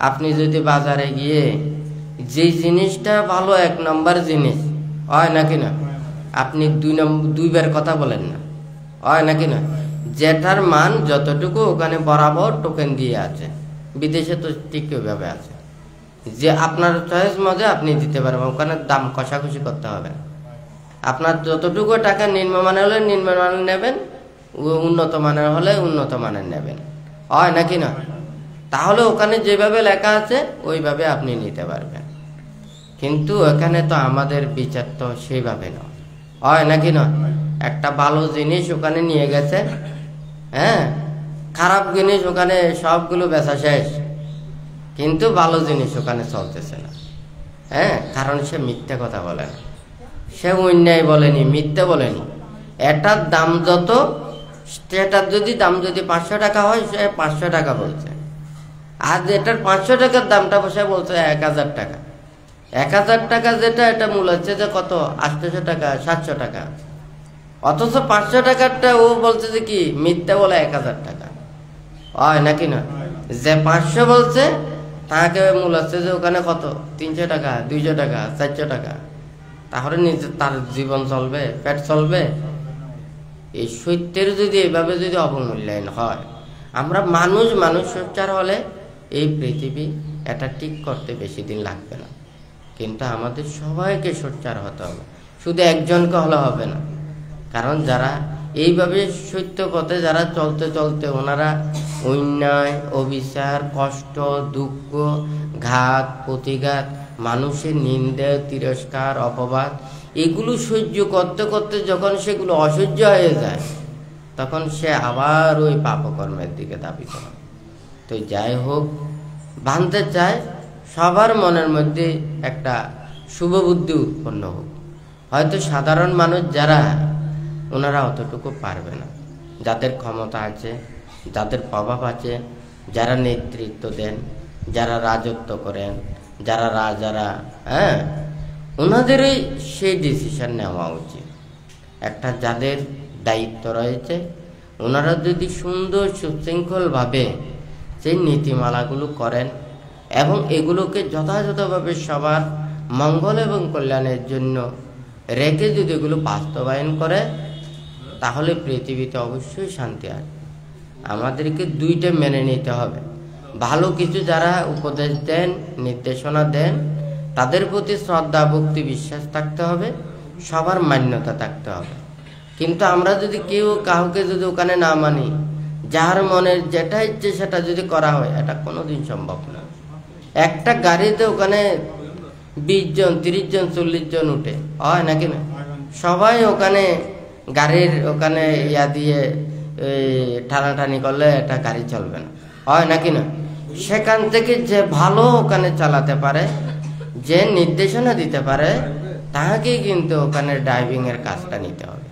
আপনি যদি বাজারে গিয়ে যে জিনিসটা ভালো 1 নম্বর জিনিস, হয় নাকি না, আপনি 2বার কথা বলেন না, হয় নাকি না? যেটার মান যতটুকু ওখানে বরাবর টোকেন দিয়ে আছে, বিদেশে তো ঠিক ওইভাবে আছে যে আপনার চয়েস মধ্যে আপনি দিতে পারবেন, ওখানে দাম কষাকষি করতে হবে না। আপনার যতটুকু টাকা নিম্নমানের হলে নিম্নমানের নেবেন, উন্নত মানের হলে উন্নত মানের নেবেন, হয় নাকি না? তাহলে ওখানে যেভাবে লেখা আছে ওইভাবে আপনি নিতে পারবেন। কিন্তু এখানে তো আমাদের বিচার তো সেইভাবে নয়, হয় নাকি না? একটা ভালো জিনিস ওখানে নিয়ে গেছে, হ্যাঁ, খারাপ জিনিস ওখানে সবগুলো বেচা শেষ, কিন্তু ভালো জিনিস ওখানে চলতেছে না। হ্যাঁ, কারণ সে মিথ্যা কথা বলে না, সে অন্যায় বলেনি, মিথ্যা বলেনি। এটার দাম যত, সেটার দাম যদি 500 টাকা হয় সে 500 টাকা বলছে, আর এটার 500 টাকার দামটা বসে বলছে 1000 টাকা। 1000 টাকা যেটা, এটা মূল হচ্ছে যে কত, 800 টাকা, 700 টাকা। অথচ 500 টাকারটা ও বলছে যে কি, মিথ্যা বলে 1000 টাকা। হয় নাকি না? যে 500 বলছে তাকে মূল হচ্ছে যে ওখানে কত 300 টাকা, 200 টাকা, 400 টাকা, তাহলে নিজে তার জীবন চলবে, পেট চলবে? এই সত্যের যদি এভাবে যদি অবমূল্যায়ন হয়, আমরা মানুষ সোচ্চার হলে এই পৃথিবী এটা ঠিক করতে বেশি দিন লাগবে না। কিন্তু আমাদের সবাইকে সোচ্চার হতে হবে, শুধু একজনকে হলে হবে না। কারণ যারা এইভাবে সত্য পথে যারা চলতে ওনারা অন্যায়, অবিচার, কষ্ট, দুঃখ, ঘাত প্রতিঘাত, মানুষের নিন্দা, তিরস্কার, অপবাদ এগুলো সহ্য করতে করতে যখন সেগুলো অসহ্য হয়ে যায়, তখন সে আবার ওই পাপকর্মের দিকে ধাবিত হয়। তো যাই হোক, ভাঙতে চায় সবার মনের মধ্যে একটা শুভ বুদ্ধি উৎপন্ন হোক। হয়তো সাধারণ মানুষ যারা, ওনারা অতটুকু পারবে না। যাদের ক্ষমতা আছে, যাদের প্রভাব আছে, যারা নেতৃত্ব দেন, যারা রাজত্ব করেন, যারা রাজারা, ওনাদেরই সেই ডিসিশন নেওয়া উচিত। একটা যাদের দায়িত্ব রয়েছে, ওনারা যদি সুন্দর সুশৃঙ্খলভাবে সেই নীতিমালাগুলো করেন এবং এগুলোকে যথাযথভাবে সবার মঙ্গল এবং কল্যাণের জন্য রেখে যদি এগুলো বাস্তবায়ন করে, তাহলে পৃথিবীতে অবশ্যই শান্তি আসবে। আমাদেরকে দুইটা মেনে নিতে হবে। ভালো কিছু যারা উপদেশ দেন, নির্দেশনা দেন, তাদের প্রতি শ্রদ্ধা, ভক্তি, বিশ্বাস থাকতে হবে, সবার মান্যতা থাকতে হবে। কিন্তু আমরা যদি কেউ কাউকে যদি ওখানে না মানি, যার মনের যেটা ইচ্ছে সেটা যদি করা হয়, এটা কোনোদিন সম্ভব না। একটা গাড়িতে ওখানে 20 জন, 30 জন, 40 জন উঠে, হয় নাকি না? সবাই ওখানে গাড়ির ওখানে দিয়ে টানাটানি করলে এটা গাড়ি চলবে না, হয় নাকি না? সেখান থেকে যে ভালো ওখানে চালাতে পারে, যে নির্দেশনা দিতে পারে, তাহাকেই কিন্তু ওখানে ড্রাইভিং এর কাজটা নিতে হবে,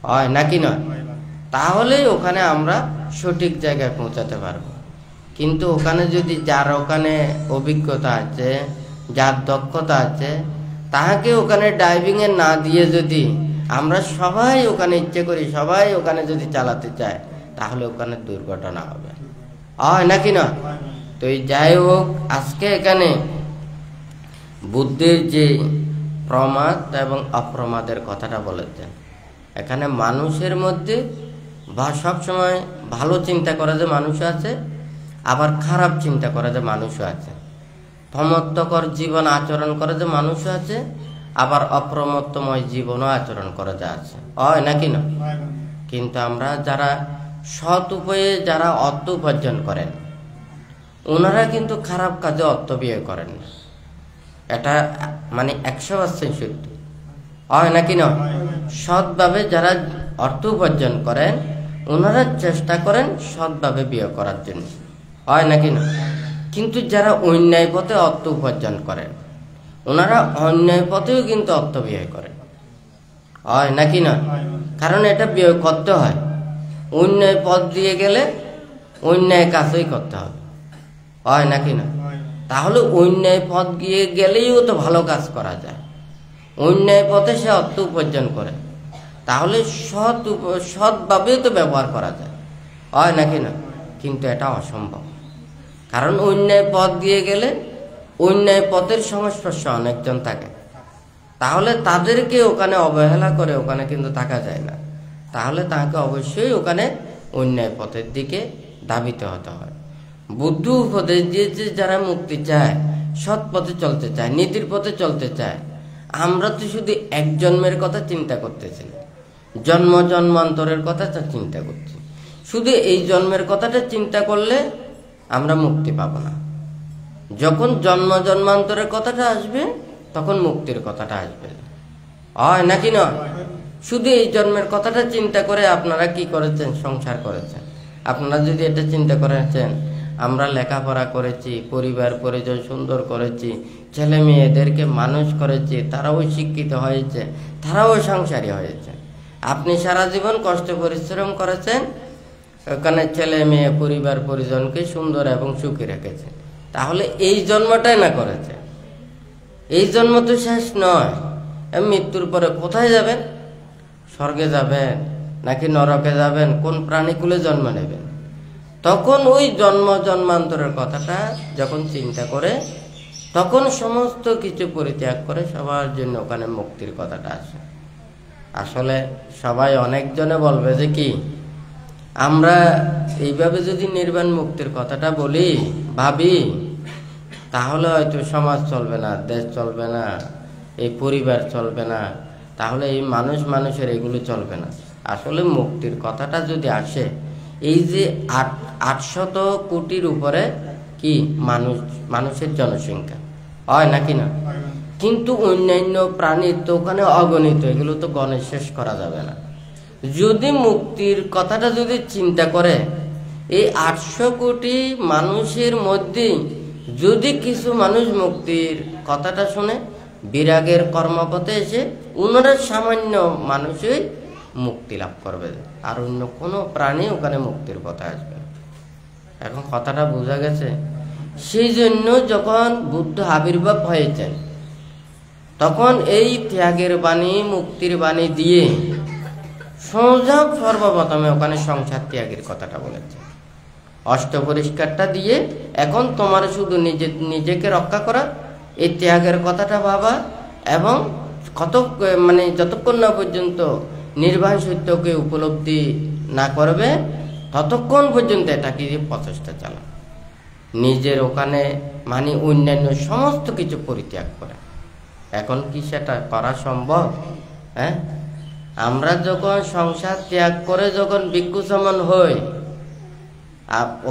হয় নাকি না? তাহলেই ওখানে আমরা সঠিক জায়গায় পৌঁছাতে পারবো। কিন্তু ওখানে যদি যার ওখানে অভিজ্ঞতা আছে, যার দক্ষতা আছে, তাহাকে ওখানে ড্রাইভিং এ না দিয়ে যদি আমরা সবাই ওখানে ইচ্ছে করি সবাই ওখানে যদি চালাতে চায়, তাহলে ওখানে দুর্ঘটনা হবে, হয় নাকি না? তো যাই হোক, আজকে এখানে বুদ্ধির যে প্রমাদ এবং অপ্রমাদের কথাটা বলেছেন, এখানে মানুষের মধ্যে সবসময় ভালো চিন্তা করে যে মানুষ আছে, আবার খারাপ চিন্তা করে যে মানুষও আছে। প্রমত্তকর জীবন আচরণ করে যে মানুষ আছে, আবার অপ্রমত্তময় জীবনও আচরণ করে যে আছে, হয় নাকি না? কিন্তু আমরা যারা সৎ উপায়ে যারা অর্থ উপার্জন করেন, ওনারা কিন্তু খারাপ কাজে অর্থ ব্যয় করেন না। এটা মানে 100% সত্য, হয় নাকি না? সৎভাবে যারা অর্থ উপার্জন করেন, ওনারা চেষ্টা করেন সৎভাবে ব্যয় করার জন্য, হয় নাকি না? কিন্তু যারা অন্যায় পথে অর্থ উপার্জন করেন, ওনারা অন্যায় পথেও কিন্তু অর্থ ব্যয় করেন, হয় নাকি না? কারণ এটা ব্যয় করতে হয়। অন্যায় পথ দিয়ে গেলে অন্যায় কাজই করতে হবে, হয় নাকি না? তাহলে অন্যায় পথ গিয়ে গেলেও তো ভালো কাজ করা যায়। অন্যায় পথে সে অর্থ উপার্জন করে, তাহলে সৎভাবেও তো ব্যবহার করা যায়, হয় নাকি না? কিন্তু এটা অসম্ভব। কারণ অন্যায় পথ দিয়ে গেলে অন্যায় পথের সংস্পর্শে অনেকজন থাকে, তাহলে তাদেরকে ওখানে অবহেলা করে ওখানে কিন্তু থাকা যায় না। তাহলে তাকে অবশ্যই ওখানে অন্যায় পথের দিকে ধাবিত হতে হয়। বুদ্ধ উপদেশ দিয়েছে যারা মুক্তি চায়, সৎ পথে চলতে চায়, নীতির পথে চলতে চায়। আমরা তো শুধু এক জন্মের কথা চিন্তা করতেছি না, জন্ম জন্মান্তরের কথা চিন্তা করছি। শুধু এই জন্মের কথাটা চিন্তা করলে আমরা মুক্তি পাবো না। যখন জন্ম জন্মান্তরের কথাটা আসবে, তখন মুক্তির কথাটা আসবে, হয় নাকি না? শুধু এই জন্মের কথাটা চিন্তা করে আপনারা কি করেছেন? সংসার করেছেন। আপনারা যদি এটা চিন্তা করেছেন, আমরা লেখাপড়া করেছি, পরিবার পরিজন সুন্দর করেছি, ছেলে মেয়েদেরকে মানুষ করেছি, তারাও শিক্ষিত হয়েছে, তারাও সংসারী হয়েছে। আপনি সারা জীবন কষ্ট পরিশ্রম করেছেন, ওখানে ছেলে মেয়ে পরিবার পরিজনকে সুন্দর এবং সুখী রেখেছেন। তাহলে এই জন্মটাই না করেছে, এই জন্ম তো শেষ নয়। মৃত্যুর পরে কোথায় যাবেন? স্বর্গে যাবেন নাকি নরকে যাবেন? কোন প্রাণীকুলে জন্ম নেবেন? তখন ওই জন্ম জন্মান্তরের কথাটা যখন চিন্তা করে, তখন সমস্ত কিছু পরিত্যাগ করে সবার জন্য ওখানে মুক্তির কথাটা আসে। আসলে সবাই অনেকজনে বলবে যে কি, আমরা এইভাবে যদি নির্বাণ মুক্তির কথাটা বলি, ভাবি, তাহলে হয়তো সমাজ চলবে না, দেশ চলবে না, এই পরিবার চলবে না, তাহলে এই মানুষের এগুলো চলবে না। আসলে মুক্তির কথাটা যদি আসে, এই যে 800 কোটির উপরে কি মানুষের জনসংখ্যা হয় নাকি না, কিন্তু অন্যান্য প্রাণীর তো ওখানে অগণিত, এগুলো তো গণে শেষ করা যাবে না। যদি মুক্তির কথাটা যদি চিন্তা করে, এই 800 কোটি মানুষের মধ্যে যদি কিছু মানুষ মুক্তির কথাটা শুনে বিরাগের কর্মপথে এসে ওনারা সামান্য মানুষই মুক্তি লাভ করবে, আর অন্য কোনো প্রাণী ওখানে মুক্তির পথে আসবে। এখন কথাটা বোঝা গেছে? সেই জন্য যখন বুদ্ধ আবির্ভাব হয়েছেন, তখন এই ত্যাগের বাণী, মুক্তির বাণী দিয়ে সর্বপ্রথমে ওখানে সংসার ত্যাগের কথাটা বলেছে। অষ্টপরিষ্কারটা দিয়ে এখন তোমার শুধু নিজেকে রক্ষা করা, এই ত্যাগের কথাটা ভাবা, এবং যতক্ষণ না পর্যন্ত নির্বাণ সত্যকে উপলব্ধি না করবে ততক্ষণ পর্যন্ত এটাকে প্রচেষ্টা চালা, নিজের ওখানে অন্যান্য সমস্ত কিছু পরিত্যাগ করে। এখন কি সেটা করা সম্ভব? হ্যাঁ, আমরা যখন সংসার ত্যাগ করে যখন ভিক্ষু সমান হই,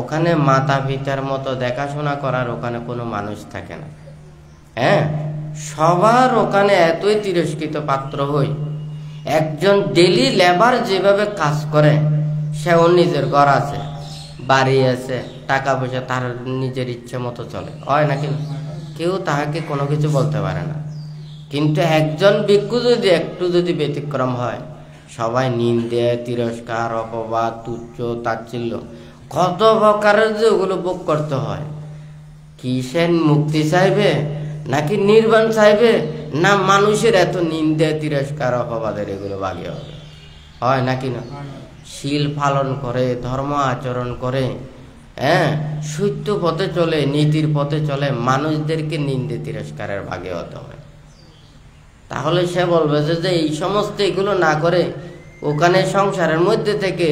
ওখানে মাতা পিতার মতো দেখাশোনা করার ওখানে কোনো মানুষ থাকে না। হ্যাঁ, সবার ওখানে এতই তিরস্কৃত পাত্র হই। একজন ডেলি লেবার যেভাবে কাজ করে, সে ওর নিজের ঘর আছে, বাড়ি আছে, টাকা পয়সা, তার নিজের ইচ্ছে মতো চলে, হয় নাকি? কেউ তাহাকে কোনো কিছু বলতে পারে না। কিন্তু একজন ভিক্ষু যদি একটু যদি ব্যতিক্রম হয়, সবাই নিন্দে, তিরস্কার, অপবাদ, তুচ্ছ, তাচ্ছিল্য, কত প্রকারের যে ওগুলো ভোগ করতে হয়। কি সে মুক্তি চাইবে নাকি নির্বাণ চাইবে, না মানুষের এত নিন্দে, তিরস্কার, অপবাদের এগুলো বাগিয়ে হবে, হয় নাকি না? শীল পালন করে, ধর্ম আচরণ করে, হ্যাঁ, সত্য পথে চলে, নীতির পথে চলে, মানুষদেরকে নিন্দে তিরস্কারের ভাগে হতে হয়। তাহলে সে বলবে যে এই সমস্ত এগুলো না করে ওখানে সংসারের মধ্যে থেকে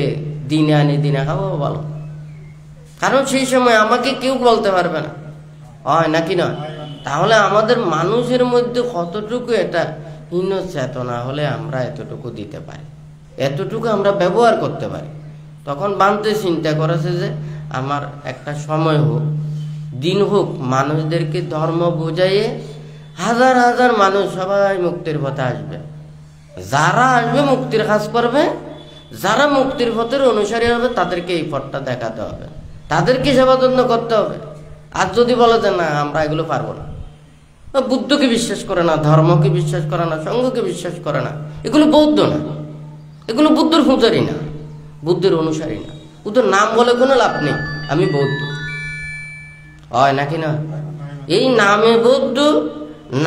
দিনে আনি দিনে খাবো ভালো, কারণ সেই সময় আমাকে কেউ বলতে পারবে না, হয় নাকি না? তাহলে আমাদের মানুষের মধ্যে কতটুকু এটা হীন চেতনা হলে আমরা এতটুকু দিতে পারি, এতটুকু আমরা ব্যবহার করতে পারি। তখন বানতে চিন্তা করেছে যে আমার একটা সময় হোক, দিন হোক, মানুষদেরকে ধর্ম বোঝাইয়ে হাজার হাজার মানুষ সবাই মুক্তির পথে আসবে। যারা আসবে মুক্তির কাজ করবে, যারা মুক্তির পথের অনুসারী হবে তাদেরকে এই পথটা দেখাতে হবে, তাদেরকে সেবা যত্ন করতে হবে। আর যদি বলে যে না আমরা এগুলো পারবো না, বুদ্ধকে বিশ্বাস করে না, ধর্মকে বিশ্বাস করে না, সঙ্ঘকে বিশ্বাস করে না, এগুলো বৌদ্ধ না, এগুলো বুদ্ধর পূজারী না, বুদ্ধের অনুসারী না, বুদ্ধর নাম বলে কোনো লাভ নেই, আমি বৌদ্ধ, হয় নাকি না? এই নামে বৌদ্ধ,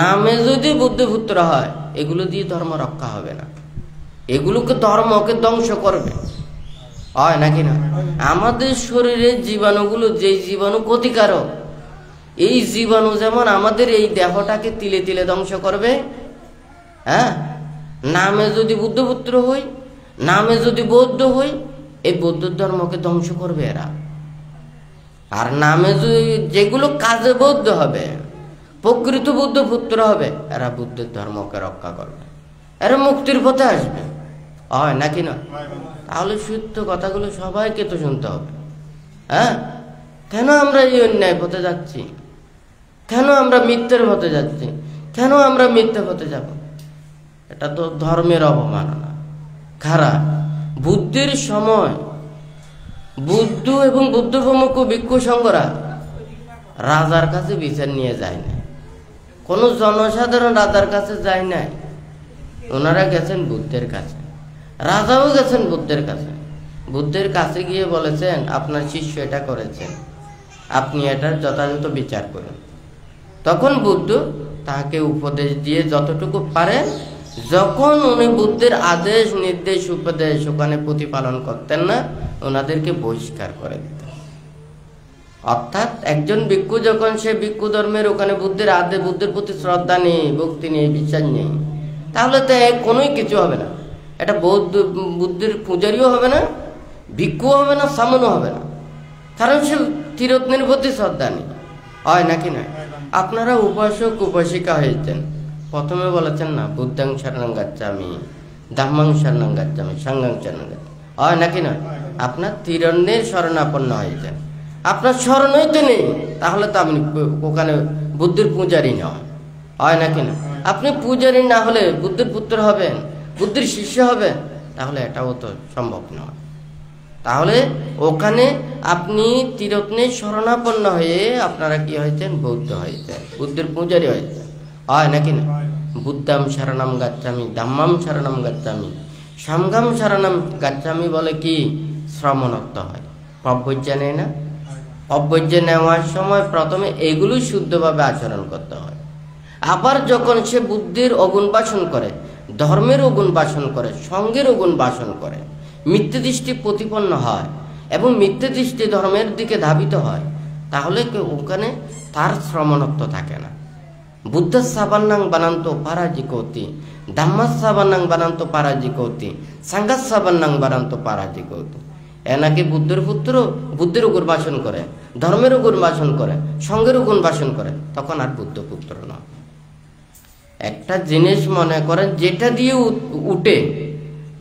নামে যদি বুদ্ধপুত্র হয়, এগুলো দিয়ে ধর্ম রক্ষা হবে না, এগুলোকে ধর্মকে ধ্বংস করবে, হয় নাকি না? আমাদের শরীরের জীবাণুগুলো, যেই জীবাণু ক্ষতিকারক, এই জীবাণু যেমন আমাদের এই দেহটাকে তিলে তিলে ধ্বংস করবে, হ্যাঁ, নামে যদি বুদ্ধপুত্র হই, নামে যদি বৌদ্ধ হই, এই বৌদ্ধ ধর্মকে ধ্বংস করবে এরা। আর নামে যদি যেগুলো কাজে বৌদ্ধ হবে, প্রকৃত বুদ্ধ পুত্র হবে, এরা বুদ্ধের ধর্মকে রক্ষা করবে, এরা মুক্তির পথে আসবে, হয় নাকি না? তাহলে সত্য কথাগুলো সবাইকে তো শুনতে হবে। হ্যাঁ, কেন আমরা এই অন্যায় পথে যাচ্ছি, কেন আমরা মিথ্যের পথে যাচ্ছি, কেন আমরা মিথ্যে পথে যাব? এটা তো ধর্মের অবমাননা, খারাপ। বুদ্ধের সময় বুদ্ধ এবং বুদ্ধ প্রমুখ ভিক্ষু সংঘরা রাজার কাছে বিচার নিয়ে যায় না, কোনো জনসাধারণ রাজার কাছে যায় নাই, ওনারা গেছেন বুদ্ধের কাছে, রাজাও গেছেন বুদ্ধের কাছে। বুদ্ধের কাছে গিয়ে বলেছেন আপনার শিষ্য এটা করেছেন, আপনি এটার যথাযথ বিচার করুন। তখন বুদ্ধ তাকে উপদেশ দিয়ে যতটুকু পারেন, যখন উনি বুদ্ধের আদেশ, নির্দেশ, উপদেশ ওখানে প্রতিপালন করতেন না, ওনাদেরকে বহিষ্কার করে দিতেন। অর্থাৎ একজন ভিক্ষু যখন সে ভিক্ষু ধর্মের ওখানে বুদ্ধের প্রতি শ্রদ্ধা নেই, ভক্তি নেই, বিশ্বাস নেই, তাহলে তো কোনোই কিছু হবে না। এটা বুদ্ধের পূজারীও হবে না, ভিক্ষুও হবে না, সামনও হবে না, কারণ সে ত্রিরত্নের প্রতি শ্রদ্ধা নেই। হয় নাকি না? আপনারা উপাসক উপাসিকা হয়েছেন, প্রথমে বলেছেন না বুদ্ধাং শরণং গাচ্ছামি, ধাম্মাং শরণং গাচ্ছামি, সংঘং শরণং গাচ্ছামি, হয় নাকি না? আপনার ত্রিরত্নের শরণাপন্ন হয়েছেন, আপনার স্মরণই তো নেই, তাহলে তো আপনি ওখানে বুদ্ধের পূজারী নয়। হয় নাকি না? আপনি পূজারী না হলে বুদ্ধের পুত্র হবেন, বুদ্ধের শিষ্য হবেন, তাহলে এটাও তো সম্ভব নয়। তাহলে ওখানে আপনি ত্রিরত্নে শরণাপন্ন হয়ে আপনারা কি হয়েছেন? বৌদ্ধ হয়েছেন, বুদ্ধের পূজারী হয়েছেন। হয় নাকি না? বুদ্ধাম শরণম গাচ্ছামি, ধাম্মাম শরণম গাচ্ছামি, সংঘম শরণম গাচ্ছামি বলে কি শ্রমণত্ব হয়, প্রব্রজ্ঞা নেয় না? প্রব্রজ্ঞা নেওয়ার সময় প্রথমে এগুলো শুদ্ধভাবে আচরণ করতে হয়। আবার যখন সে বুদ্ধির অগুণ বাসন করে, ধর্মের অগুণ বাসন করে, সঙ্গের অগুণ বাসন করে, মিথ্যে দৃষ্টি প্রতিপন্ন হয় এবং মিথ্যে দৃষ্টি ধর্মের দিকে ধাবিত হয়, তাহলে ওখানে তার শ্রমণত্ব থাকে না। বুদ্ধ সাবান্নাং বানান্ত পারাজিকৌতি, ধাম্মাস সাবান্নাং বানান্ত পারাজিকৌতি, সাঙ্গাস সাবান্নাং বানান্ত পারাজিকৌতি। এ নাকি বুদ্ধের পুত্র, বুদ্ধের উপর বাসন করে, ধর্মের উপর বাসন করে, সঙ্গের উপর বাসন করে, তখন আর বুদ্ধ পুত্র নয়। একটা জিনিস মনে করেন, যেটা দিয়ে উঠে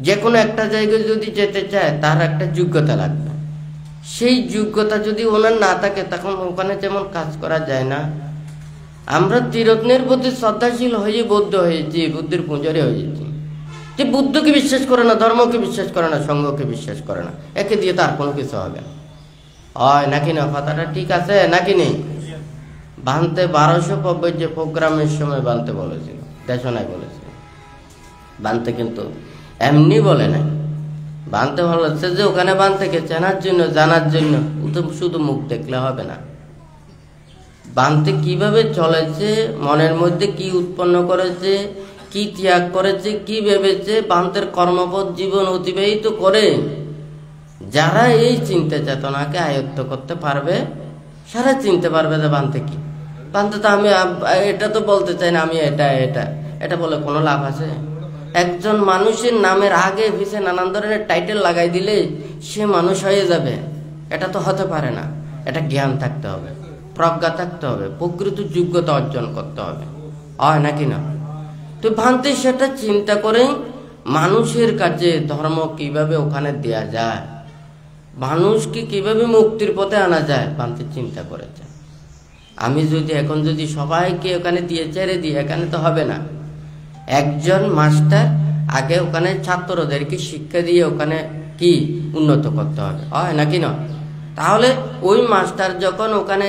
যে কোনো একটা জায়গায় যদি যেতে চায় তার একটা যোগ্যতা লাগবে। সেই যোগ্যতা যদি ওনার না থাকে, তখন ওখানে যেমন কাজ করা যায় না। আমরা ত্রিরত্নের প্রতি শ্রদ্ধাশীল হয়ে বৌদ্ধ হয়েছি, বুদ্ধের পূজারী হয়েছি, যে বুদ্ধকে বিশ্বাস করে না, ধর্মকে বিশ্বাস করে না, সঙ্গকে বিশ্বাস করে না, একে দিয়ে তার কোনো কিছু হবে না। হয় নাকি না? কথাটা ঠিক আছে নাকি নেই? বানতে 1250 যে প্রোগ্রামের সময় বানতে বলেছিল, দেশনায় বলেছিল বানতে, কিন্তু এমনি বলে নাই। বানতে বলেছে যে ওখানে বানতেকে চেনার জন্য, জানার জন্য শুধু মুখ দেখলে হবে না। বানতে কিভাবে চলেছে, মনের মধ্যে কি উৎপন্ন করেছে, কি ত্যাগ করেছে, কি ভেবেছে, বান্তের কর্মপথ জীবন অতিবাহিত করে যারা এই চিন্তা চেতনাকে আয়ত্ত করতে পারবে, সারা চিনতে পারবে যে বানতে কি। বানতে তো আমি এটা তো বলতে চাই না আমি এটা এটা এটা বলে কোনো লাভ আছে? একজন মানুষের নামের আগে পিছে নানান ধরনের টাইটেল লাগাই দিলে সে মানুষ হয়ে যাবে, এটা তো হতে পারে না। এটা জ্ঞান থাকতে হবে, প্রজ্ঞা থাকতে হবে, প্রকৃত যোগ্যতা অর্জন করতে হবে। হয় নাকি না? তো ভান্তে সেটা চিন্তা করে মানুষের কাছে ধর্ম কিভাবে ওখানে দেয়া যায়, মানুষকে কিভাবে মুক্তির পথে আনা যায়, ভান্তে চিন্তা করেছে। আমি যদি এখন যদি সবাইকে ওখানে দিয়ে ছেড়ে দিই, এখানে তো হবে না। একজন মাস্টার আগে ওখানে ছাত্রদেরকে শিক্ষা দিয়ে ওখানে কি উন্নত করতে হবে। হয় নাকি না? তাহলে ওই মাস্টার যখন ওখানে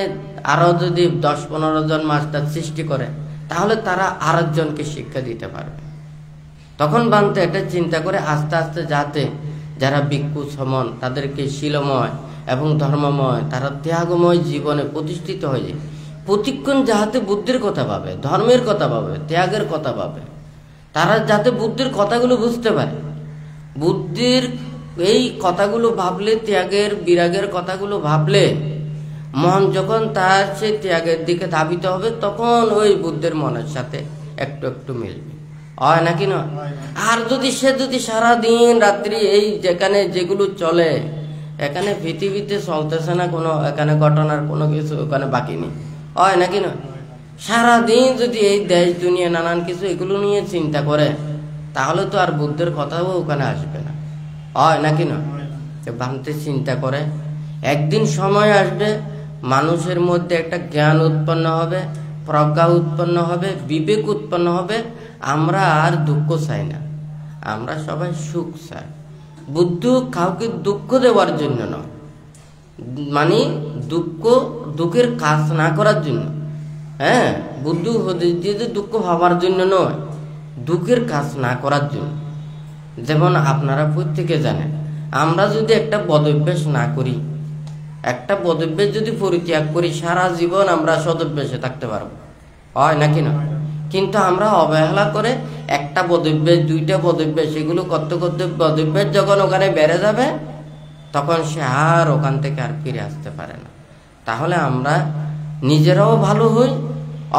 আরো যদি 10-15 জন মাস্টার সৃষ্টি করে, তাহলে তারা আরেকজনকে শিক্ষা দিতে পারবে। তখন বানতে এটা চিন্তা করে আস্তে আস্তে যাতে যারা ভিক্ষু সমন তাদেরকে শীলময় এবং ধর্মময়, তারা ত্যাগময় জীবনে প্রতিষ্ঠিত হয়ে প্রতিক্ষণ যাহাতে বুদ্ধির কথা পাবে, ধর্মের কথা পাবে, ত্যাগের কথা পাবে, তারা যাতে বুদ্ধির কথাগুলো বুঝতে পারে। বুদ্ধির এই কথাগুলো ভাবলে, ত্যাগের বিরাগের কথাগুলো ভাবলে মন যখন তার সেই ত্যাগের দিকে ধাবিত হবে, তখন ওই বুদ্ধের মনের সাথে একটু একটু মিলবে। হয় নাকি না? আর সে যদি সারাদিন রাত্রি এই যেখানে যেগুলো চলে, এখানে পৃথিবীতে চলতেছে না কোনো, এখানে ঘটনার কোনো কিছু ওখানে বাকি নেই। হয় নাকি না? সারাদিন যদি এই দেশ দুনিয়া নানান কিছু এগুলো নিয়ে চিন্তা করে, তাহলে তো আর বুদ্ধের কথাও ওখানে আসবে না। হয় নাকি না? ভাবতে চিন্তা করে একদিন সময় আসবে, মানুষের মধ্যে একটা জ্ঞান উৎপন্ন হবে, প্রজ্ঞা উৎপন্ন হবে, বিবেক উৎপন্ন হবে। আমরা আর দুঃখ চাই না, আমরা সবাই সুখ চাই। বুদ্ধ কাউকে দুঃখ দেওয়ার জন্য নয়, মানে দুঃখের কাজ না করার জন্য। হ্যাঁ, বুদ্ধ যে দুঃখ হওয়ার জন্য নয়, দুঃখের কাজ না করার জন্য। যেমন আপনারা প্রত্যেকে জানেন, আমরা যদি একটা বদভ্যাস না করি, একটা বদভ্যাস যদি পরিত্যাগ করি, সারা জীবন আমরা সদভ্যাসে থাকতে পারবো। হয় নাকি না? কিন্তু আমরা অবহেলা করে একটা বদভ্যাস, দুইটা বদভ্যাস, এগুলো করতে করতে বদভ্যাস যখন ওখানে বেড়ে যাবে, তখন সে আর ওখান থেকে আর ফিরে আসতে পারে না। তাহলে আমরা নিজেরাও ভালো হই,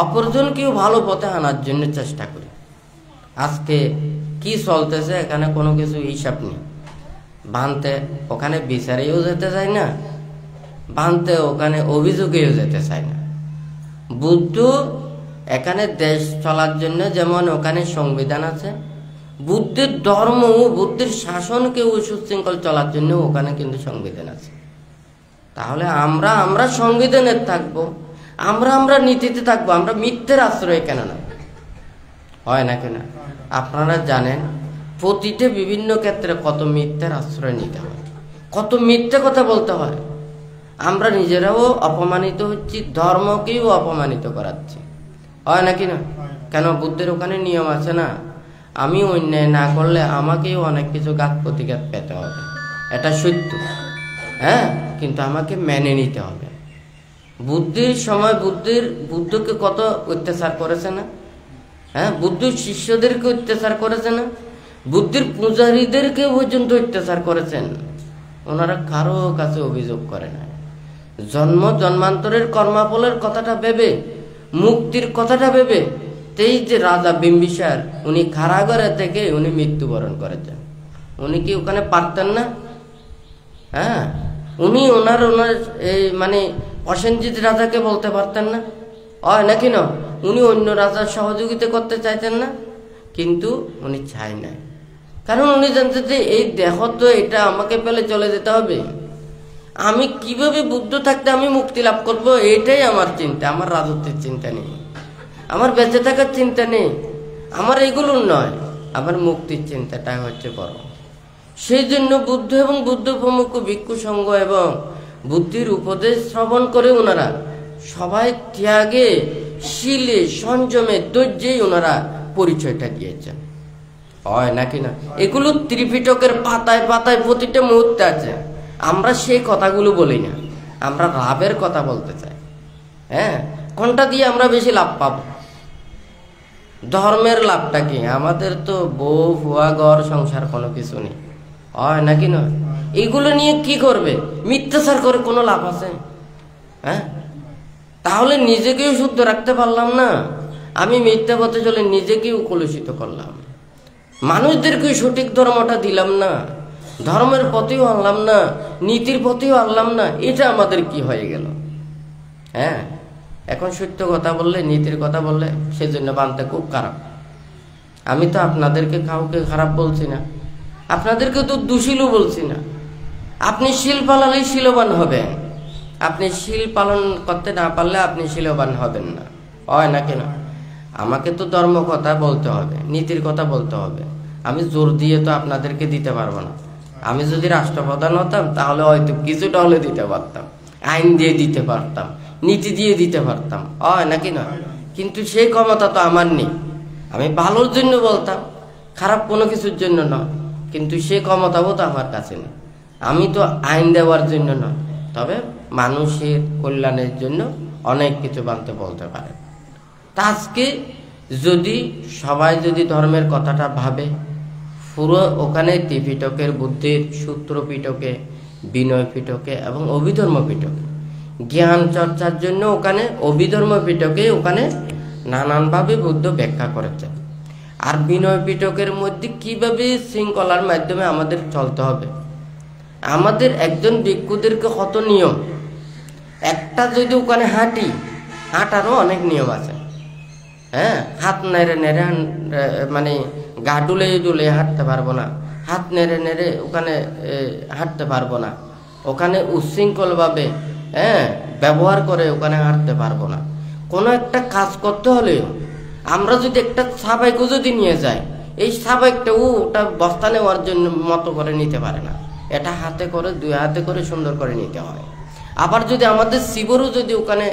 অপরজনকেও ভালো পথে আনার জন্য চেষ্টা করি। আজকে কি চলতেছে এখানে কোনো কিছু হিসাব নেই। বানতে ওখানে বিচারেও যেতে চায় না, বানতে ওখানে অভিযোগেও যেতে চায় না। বুদ্ধ এখানে দেশ চলার জন্য যেমন ওখানে সংবিধান আছে, বুদ্ধের ধর্ম বুদ্ধের শাসনকেও সুশৃঙ্খল চলার জন্য ওখানে কিন্তু সংবিধান আছে। তাহলে আমরা সংবিধানের থাকবো, আমরা নীতিতে থাকবো, আমরা মিথ্যের আশ্রয় কেন না? হয় না কেন? আপনারা জানেন প্রতিটি বিভিন্ন ক্ষেত্রে কত মিথ্যের আশ্রয় নিতে হয়, কত মিথ্যে কথা বলতে হয়। আমরা নিজেরাও অপমানিত হচ্ছি, ধর্মকেও অপমানিত করাচ্ছি। হয় নাকি না? কেন? বুদ্ধের ওখানে নিয়ম আছে না, আমি অন্যায় না করলে আমাকেও অনেক কিছু ঘাত প্রতিঘাত পেতে হবে, এটা সত্য। হ্যাঁ, কিন্তু আমাকে মেনে নিতে হবে। বুদ্ধির সময় বুদ্ধকে কত অত্যাচার করেছে না? হ্যাঁ, বুদ্ধের শিষ্যদেরকে অত্যাচার করেছে না? বুদ্ধির পূজারীদেরকে পর্যন্ত অত্যাচার করেছেন। ওনারা কারো কাছে অভিযোগ করে না। জন্মান্তরের কর্মাফলের কথাটা ভেবে, মুক্তির কথাটা ভেবে, এই যে রাজা বিম্বিসার উনি কারাগারে থেকে উনি মৃত্যুবরণ করেছেন। উনি কি ওখানে পারতেন না? হ্যাঁ, উনি ওনার এই মানে প্রসেনজিৎ রাজাকে বলতে পারতেন না? হয় নাকি না? উনি অন্য রাজার সহযোগিতা করতে চাইতেন না, কিন্তু উনি চাই নাই। কারণ উনি জানতেন যে এই দেহ তো এটা আমাকে পেলে চলে যেতে হবে। আমি কিভাবে বুদ্ধ থাকতে আমি মুক্তি লাভ করব, এটাই আমার চিন্তা। আমার রাজত্বের চিন্তা নেই, আমার বেঁচে থাকার চিন্তা নেই, আমার এগুলোর নয়, আমার মুক্তির চিন্তাটা হচ্ছে বড়। সেই জন্য বুদ্ধ এবং বুদ্ধ প্রমুখ ভিক্ষু সংঘ এবং বুদ্ধির উপদেশ শ্রবণ করে ওনারা সবাই ত্যাগে, শীলে, সংযমে, ধৈর্যেই ওনারা পরিচয়টা দিয়েছেন। হয় নাকি না? এগুলো ত্রিপিটকের পাতায় পাতায় প্রতিটা মুহূর্তে আছে। আমরা সেই কথাগুলো বলি না, আমরা লাভের কথা বলতে চাই। হ্যাঁ, কোনটা দিয়ে আমরা বেশি লাভ পাবো? ধর্মের লাভটা কি? আমাদের তো বউ ভুয়া ঘর সংসার কোনো কিছু নেই। হয় নাকি না? এগুলো নিয়ে কি করবে? মিথ্যাচার করে কোনো লাভ আছে? হ্যাঁ, তাহলে নিজেকেও শুদ্ধ রাখতে পারলাম না। আমি মিথ্যা পথে চলে নিজেকেও কলুষিত করলাম, মানুষদেরকেও সঠিক ধর্মটা দিলাম না, ধর্মের পথেও আনলাম না, নীতির পথেও আনলাম না। এটা আমাদের কি হয়ে গেল? হ্যাঁ, এখন সত্য কথা বললে, নীতির কথা বললে সেজন্য বানতে খুব খারাপ। আমি তো আপনাদেরকে কাউকে খারাপ বলছি না, আপনাদেরকে তো দোষীলও বলছি না। আপনি শীল পাললেই শীলবান হবেন, আপনি শীল পালন করতে না পারলে আপনি শীলবান হবেন না। হয় না কেন? আমাকে তো ধর্ম কথা বলতে হবে, নীতির কথা বলতে হবে। আমি জোর দিয়ে তো আপনাদেরকে দিতে পারবো না। আমি যদি রাষ্ট্রপ্রধান হতাম তাহলে হয়তো কিছুটা হলে দিতে পারতাম, আইন দিয়ে দিতে পারতাম, নীতি দিয়ে দিতে পারতাম। হয় নাকি না? কিন্তু সেই ক্ষমতা তো আমার নেই। আমি ভালোর জন্য বলতাম, খারাপ কোনো কিছুর জন্য নয়, কিন্তু সেই ক্ষমতাও তো আমার কাছে নেই। আমি তো আইন দেওয়ার জন্য নয়, তবে মানুষের কল্যাণের জন্য অনেক কিছু বানতে বলতে পারে। তা আজকে যদি সবাই যদি ধর্মের কথাটা ভাবে, পুরো ওখানে ত্রিপিটকের বুদ্ধির সূত্র পিটকে, বিনয় পিটকে এবং অভিধর্ম পিটকে জ্ঞান চর্চার জন্য ওখানে অভিধর্ম পিটকে ওখানে নানানভাবে বুদ্ধ ব্যাখ্যা করেছে। আর বিনয় পিটকের মধ্যে কিভাবে শৃঙ্খলার মাধ্যমে আমাদের চলতে হবে, আমাদের একজন ভিক্ষুদেরকে কত নিয়ম, একটা যদি ওখানে হাঁটি, হাঁটারও অনেক নিয়ম আছে। হ্যাঁ, হাত নেড়ে নেড়ে মানে গা ডুলে ডুলে হাঁটতে পারবো না, হাত নেড়ে নেড়ে ওখানে হাঁটতে পারবো না, ওখানে উচ্ছৃঙ্খলভাবে ব্যবহার করে ওখানে হাঁটতে পারবো না। কোনো একটা কাজ করতে হলে আমরা যদি একটা সাবাইকও যদি নিয়ে যাই, এই সাবাইকটা ওটা বস্তা নেওয়ার জন্য মতো করে নিতে পারে না, এটা হাতে করে দুই হাতে করে সুন্দর করে নিতে হয়। আবার যদি আমাদের শিবরও যদি ওখানে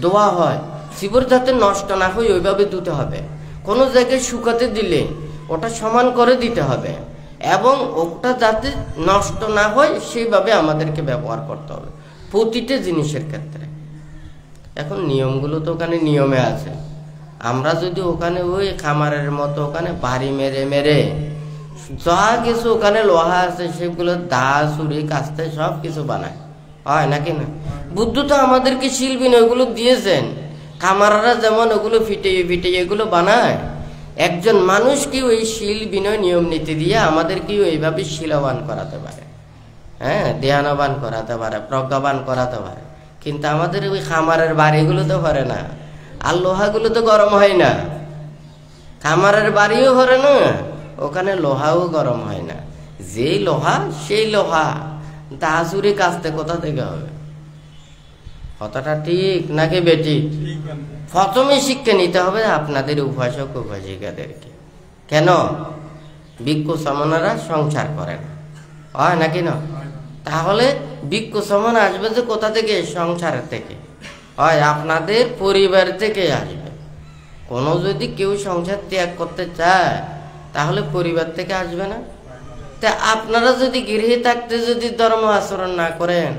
ধোয়া হয়, শিবর যাতে নষ্ট না হয় ওইভাবে ধুতে হবে। কোনো জায়গায় শুকাতে দিলে ওটা সমান করে দিতে হবে এবং ওটা যাতে নষ্ট না হয় সেইভাবে আমাদেরকে ব্যবহার করতে হবে প্রতিটা জিনিসের ক্ষেত্রে। এখন নিয়মগুলো তো ওখানে নিয়মে আছে, আমরা যদি ওখানে ওই খামারের মতো ওখানে বাড়ি মেরে মেরে যা কিছু ওখানে লোহা আছে সেগুলো দা ছুরি কাস্তে সব কিছু বানায়, হয় নাকি না? বুদ্ধ তো আমাদেরকে শিল বিনয়গুলো দিয়েছেন। কামাররা যেমন ওগুলো ফিটিয়ে ফিটিয়ে এগুলো বানায়, একজন মানুষকে ওই শিল বিনয় নিয়ম নীতি দিয়ে আমাদেরকেও এইভাবে শিলবান করাতে পারে, হ্যাঁ, ধ্যানবান করাতে পারে, প্রজ্ঞাবান করাতে পারে। কিন্তু আমাদের ওই খামারের বাড়িগুলো তো পারে না, আর লোহাগুলো তো গরম হয় না। খামারের বাড়িও ভরে না, ওখানে লোহাও গরম হয় না। যেই লোহা সেই লোহা, দাসুরি কাস্তে কোথা থেকে হবে? কথাটা ঠিক নাকি বেটি? প্রথমে শিক্ষা নিতে হবে আপনাদের উপাসক উপাসিকাদেরকে। কেন? ভিক্ষু সমনেরা সংসার করে না, হয় নাকি না? তাহলে ভিক্ষু সমন আসবে যে কোথা থেকে? সংসারের থেকে, হয় আপনাদের পরিবার থেকে আসবে। কোনো যদি কেউ সংসার ত্যাগ করতে চায় তাহলে পরিবার থেকে আসবে না? তা আপনারা যদি গৃহে থাকতে যদি ধর্ম আচরণ না করেন,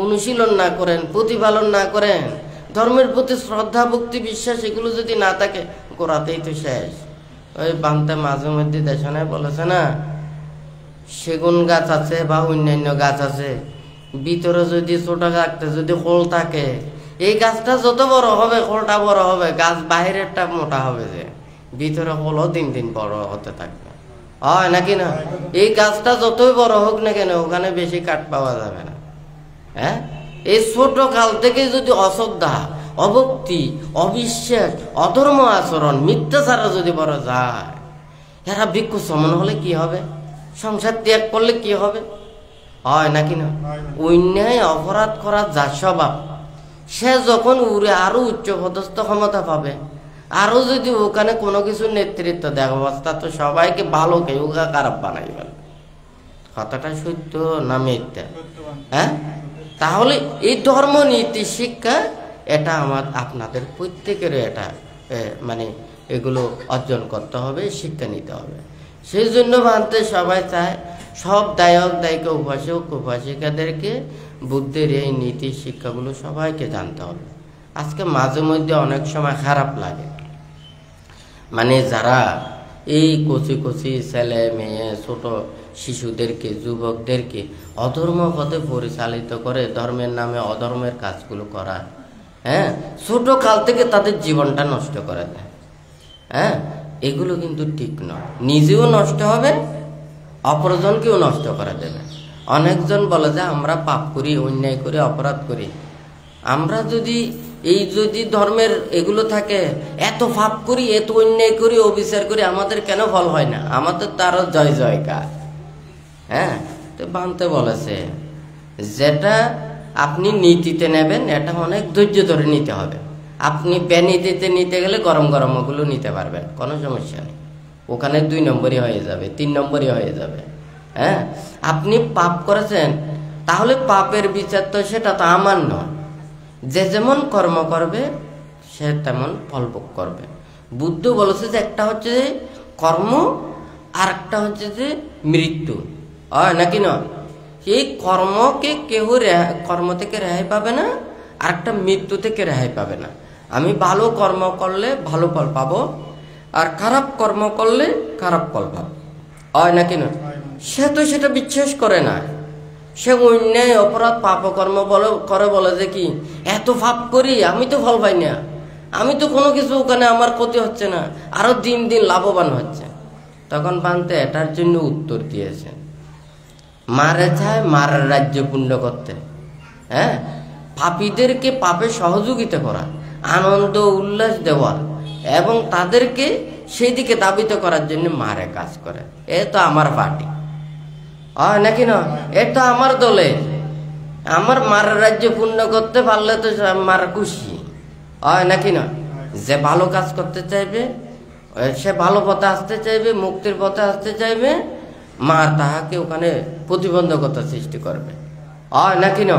অনুশীলন না করেন, প্রতিপালন না করেন, ধর্মের প্রতি শ্রদ্ধা ভক্তি বিশ্বাস এগুলো যদি না থাকে, গোড়াতেই তো শেষ। ওই বান্তে মাঝে মধ্যে দেশনায় বলেছে না, সেগুন গাছ আছে বা অন্যান্য গাছ আছে, ভিতরে যদি ছোট গাছটা যদি খোল থাকে, এই গাছটা যত বড় হবে খোলটা বড় হবে, গাছ বাহিরেরটা মোটা হবে, যে ভিতরে খোলও দিন দিন বড় হতে থাকবে, হয় নাকি না? এই গাছটা যতই বড় হোক না কেন ওখানে বেশি কাঠ পাওয়া যাবে না। হ্যাঁ, এই ছোট কাল থেকে যদি অশ্রদ্ধা, অভক্তি, অবিশ্বাস, অধর্ম আচরণ, মিথ্যাচারা যদি বড় যায়, এরা ভিক্ষু সমন হলে কি হবে? সংসার ত্যাগ করলে কি হবে? হয় নাকি না? অন্যায় অপরাধ করা যা স্বভাব, সে যখন উড়ে আরো উচ্চ পদস্থ ক্ষমতা পাবে, আরো যদি ওখানে কোনো কিছু নেতৃত্ব দেয় অবস্থা, তো সবাইকে ভালো কেউ খারাপ বানাই ফেলবে। কথাটা সত্য না মিথ্যা? হ্যাঁ, তাহলে এই ধর্ম নীতি শিক্ষা এটা আপনাদের প্রত্যেকের এটা মানে এগুলো অর্জন করতে হবে, শিক্ষা নিতে হবে। সেই জন্য ভাবতে সবাই চায় সব দায়ক দায়িকা উপাসক উপাসিকাদেরকে বুদ্ধের এই নীতি শিক্ষাগুলো সবাইকে জানতে হবে। আজকে মাঝে মধ্যে অনেক সময় খারাপ লাগে, মানে যারা এই কচি কচি ছেলে মেয়ে ছোট শিশুদেরকে যুবকদেরকে অধর্ম পথে পরিচালিত করে ধর্মের নামে অধর্মের কাজগুলো করা, হ্যাঁ, ছোট কাল থেকে তাদের জীবনটা নষ্ট করে দেয়। হ্যাঁ, এগুলো কিন্তু ঠিক নয়, নিজেও নষ্ট হবে, অপরজনকেও নষ্ট করে দেবে। অনেকজন বলে যে আমরা পাপ করি, অন্যায় করি, অপরাধ করি। আমরা যদি যদি ধর্মের এগুলো থাকে, এত পাপ করি, এত অন্যায় করি, অবিচার করি, আমাদের কেন ফল হয় না? আমাদের তারও জয় জয়কার। হ্যাঁ, তো বানতে বলেছে যেটা আপনি নীতিতে নেবেন এটা অনেক ধৈর্য ধরে নিতে হবে। আপনি বেনীতিতে নিতে গেলে গরম গরম ওগুলো নিতে পারবেন, কোনো সমস্যা নেই, ওখানে 2 নম্বরই হয়ে যাবে, 3 নম্বরই হয়ে যাবে। হ্যাঁ, আপনি পাপ করেছেন, তাহলে পাপের বিচার তো সেটা তো আমার নয়, যে যেমন কর্ম করবে সে তেমন ফল ভোগ করবে। বুদ্ধ বলেছে যে একটা হচ্ছে যে কর্ম, আর একটা হচ্ছে যে মৃত্যু, হয় নাকি না? এই কর্মকে কেউ কর্ম থেকে রেহাই পাবে না, আর একটা মৃত্যু থেকে রেহাই পাবে না। আমি ভালো কর্ম করলে ভালো ফল পাবো, আর খারাপ কর্ম করলে খারাপ ফল পাবো, হয় নাকি না? সে তো সেটা বিশ্বাস করে না, সে অন্যায় অপরাধ পাপকর্ম করে বলে যে কি এত পাপ করি আমি তো ফল পাই না, আমি তো কোনো কিছু ওখানে আমার ক্ষতি হচ্ছে না, আরো দিন দিন লাভবান হচ্ছে। তখন বানতে এটার জন্য উত্তর দিয়েছেন, মারে চায় মারের রাজ্য পূর্ণ করতে, হ্যাঁ, পাপীদেরকে পাপে সহযোগিতা করা, আনন্দ উল্লাস দেওয়া এবং তাদেরকে সেই দিকে দাবিত করার জন্য মারে কাজ করে। এ তো আমার পার্টি, হয় নাকি না? এটা আমার দলে, আমার মারের রাজ্য পূর্ণ করতে পারলে তো মার খুশি, হয় নাকি না? যে ভালো কাজ করতে চাইবে, সে ভালো পথে আসতে চাইবে, মুক্তির পথে আসতে চাইবে, মা তাহাকে ওখানে প্রতিবন্ধকতা সৃষ্টি করবে, হয় নাকি না?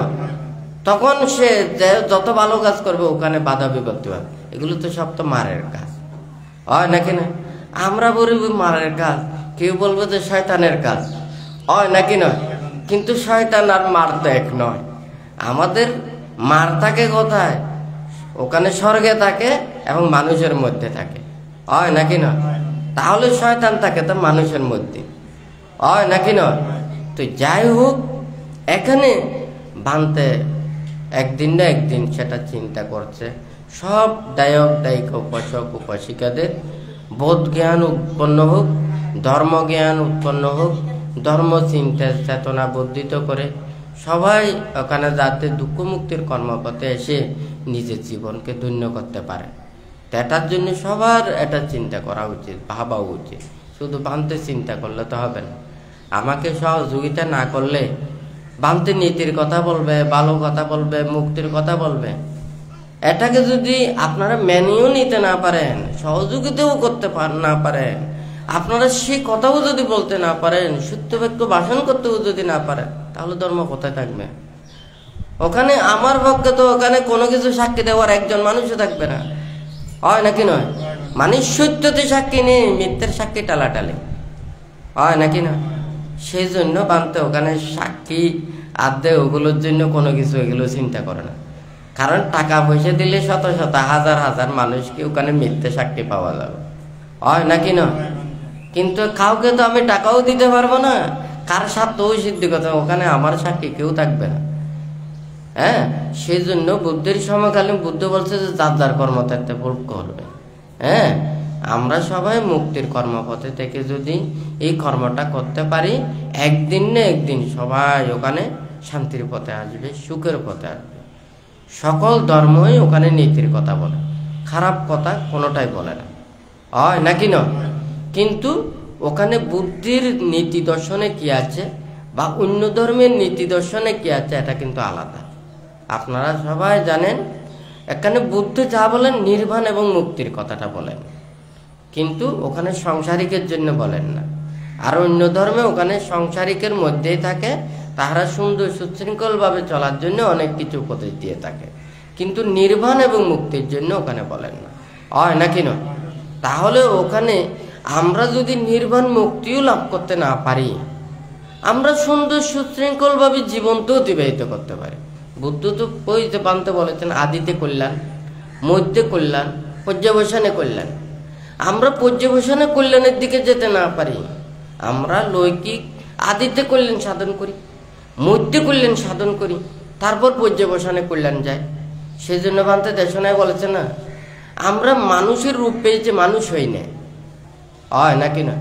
তখন সে যত ভালো কাজ করবে ওখানে বাধা বিপত্তি হবে। এগুলো তো সব তো মারের কাজ, হয় নাকি না? আমরা বলি মারের কাজ, কেউ বলবে যে শয়তানের কাজ, হয় নাকি নয়? কিন্তু শয়তান আর মার তো এক নয়। আমাদের মার থাকে কোথায়? ওখানে স্বর্গে থাকে এবং মানুষের মধ্যে থাকে, হয় নাকি নয়? তাহলে শয়তান থাকে তো মানুষের মধ্যে, হয় নাকি নয়? তো যাই হোক, এখানে ভাঙতে একদিন না একদিন সেটা চিন্তা করছে। সব দায়ক দায়িকা উপাসক উপাসিকাদের বোধ জ্ঞান উৎপন্ন হোক, ধর্মজ্ঞান উৎপন্ন হোক, ধর্ম চিন্তা চেতনা বর্ধিত করে সবাই ওখানে যাতে দুঃখ মুক্তির কর্মপথে এসে নিজের জীবনকে ধন্য করতে পারে। এটার জন্য সবার এটা চিন্তা করা উচিত, ভাবা উচিত। শুধু বানতে চিন্তা করলে তো হবে না। আমাকে সহযোগিতা না করলে বানতে নীতির কথা বলবে, ভালো কথা বলবে, মুক্তির কথা বলবে। এটাকে যদি আপনারা মেনেও নিতে না পারেন, সহযোগিতাও করতে না পারেন, আপনারা সেই কথাও যদি বলতে না পারেন, সত্য বাক্য ভাষণ করতেও যদি না পারেন, তাহলে ধর্ম কোথায় থাকবে? ওখানে আমার পক্ষে তো ওখানে কোনো কিছু সাক্ষী দেওয়ার একজন মানুষও থাকবে না, হয় নাকি নয়? মানুষ সত্যতে সাক্ষী নেই, মিথ্যের সাক্ষী টালাটালি, হয় নাকি না? সেই জন্য বানতে ওখানে সাক্ষী আদে ওগুলোর জন্য কোনো কিছু এগুলো চিন্তা করে না। কারণ টাকা পয়সা দিলে শত শত হাজার হাজার মানুষকে ওখানে মিথ্যে সাক্ষী পাওয়া যাবে, হয় নাকি না? কিন্তু কাউকে তো আমি টাকাও দিতে পারবো না, কার স্বার্থও সিদ্ধ কথা, ওখানে আমার সাক্ষী কেউ থাকবে না। হ্যাঁ, সেই জন্য বুদ্ধের সমকালীন বুদ্ধ বলছে যে যার যার কর্ম থাকতে ভুল করবে। হ্যাঁ, আমরা সবাই মুক্তির কর্মপথে থেকে যদি এই কর্মটা করতে পারি, একদিন না একদিন সবাই ওখানে শান্তির পথে আসবে, সুখের পথে আসবে। সকল ধর্মই ওখানে নীতির কথা বলে, খারাপ কথা কোনোটাই বলে না, হয় নাকি না? কিন্তু ওখানে বুদ্ধির নীতি দর্শনে কি আছে বা অন্য ধর্মের নীতি দর্শনে কি আছে, এটা কিন্তু আলাদা। আপনারা সবাই জানেন, এখানে বুদ্ধ যা বলেন নির্বাণ এবং মুক্তির কথাটা বলেন, কিন্তু ওখানে সংসারিকের জন্য বলেন না। আর অন্য ধর্মে ওখানে সংসারিকের মধ্যেই থাকে, তাহারা সুন্দর সুশৃঙ্খলভাবে চলার জন্য অনেক কিছু উপদেশ দিয়ে থাকে, কিন্তু নির্বাণ এবং মুক্তির জন্য ওখানে বলেন না, হয় নাকি না? তাহলে ওখানে আমরা যদি নির্বাণ মুক্তিও লাভ করতে না পারি, আমরা সুন্দর সুশৃঙ্খলভাবে জীবন তো অতিবাহিত করতে পারি। বুদ্ধ তো বইতে বানতে বলেছেন আদিতে কল্যাণ, মধ্যে কল্যাণ, পর্যবসানে কল্যাণ। আমরা পর্যবসানে কল্যাণের দিকে যেতে না পারি, আমরা লৌকিক আদিতে কল্যাণ সাধন করি, মধ্যে কল্যাণ সাধন করি, তারপর পর্যবসানে কল্যাণ যায়। সেই জন্য বানতে দেশনায় বলেছে না, আমরা মানুষের রূপ পেয়েছে মানুষ হই না, হয় নাকি না?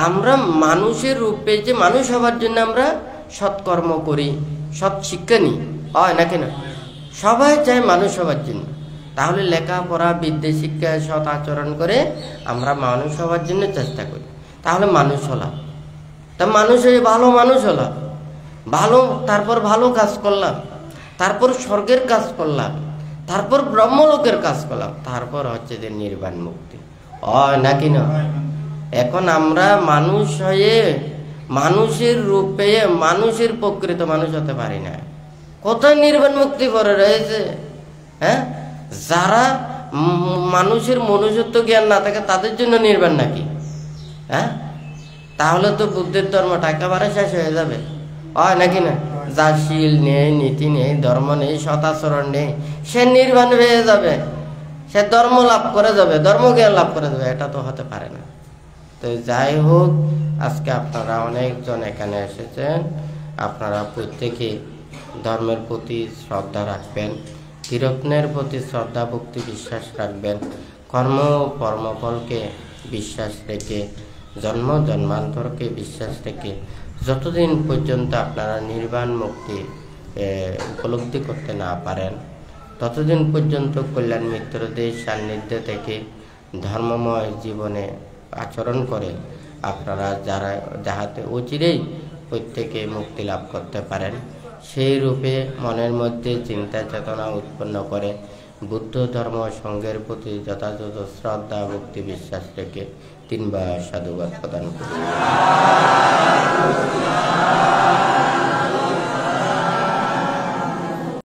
আমরা মানুষের রূপ পেয়েছে মানুষ হবার জন্য আমরা সৎকর্ম করি, সৎ শিক্ষা নিই, হয় নাকি না? সবাই চায় মানুষ হবার জন্য। তাহলে লেখাপড়া বিদ্যা শিক্ষা সৎ আচরণ করে আমরা মানুষ হবার জন্য চেষ্টা করি, তাহলে মানুষ হলাম। তা মানুষ হয়ে ভালো মানুষ হলাম, ভালো, তারপর ভালো কাজ করলাম, তারপর স্বর্গের কাজ করলাম, তারপর ব্রহ্মলোকের কাজ করলাম, তারপর হচ্ছে যে নির্বাণ মুক্তি, হয় নাকি না? এখন আমরা মানুষ হয়ে মানুষের রূপ পেয়ে মানুষের প্রকৃত মানুষ হতে পারি না। কোথায় নির্বাণ মুক্তি পড়ে রয়েছে? হ্যাঁ, যারা মানুষের মনুষ্যত্ব জ্ঞান না থাকে তাদের জন্য নির্বাণ নাকি? হ্যাঁ, তাহলে তো বুদ্ধের ধর্মটা একেবারে শেষ হয়ে যাবে, হয় নাকি না? যার শীল নেই, নীতি নেই, ধর্ম নেই, সদাচরণ নেই, সে নির্বাণ হয়ে যাবে, সে ধর্ম লাভ করে যাবে, ধর্মজ্ঞান লাভ করে যাবে, এটা তো হতে পারে না। তো যাই হোক, আজকে আপনারা অনেকজন এখানে এসেছেন, আপনারা প্রত্যেকে ধর্মের প্রতি শ্রদ্ধা রাখবেন, তীরত্নের প্রতি শ্রদ্ধা ভক্তি বিশ্বাস রাখবেন, কর্মফলকে বিশ্বাস রেখে, জন্ম জন্মান্তরকে বিশ্বাস রেখে যতদিন পর্যন্ত আপনারা নির্বাণ মুক্তি উপলব্ধি করতে না পারেন, ততদিন পর্যন্ত কল্যাণ মিত্রদের সান্নিধ্যে থেকে ধর্মময় জীবনে আচরণ করে আপনারা যাহাতে অচিরেই প্রত্যেকে মুক্তি লাভ করতে পারেন, সেই রূপে মনের মধ্যে চিন্তা চেতনা উৎপন্ন করে বুদ্ধ ধর্ম সঙ্গের প্রতি যথাযথ শ্রদ্ধা ভক্তি বিশ্বাস রেখে 3 বার সাধুবাদ প্রদান করি।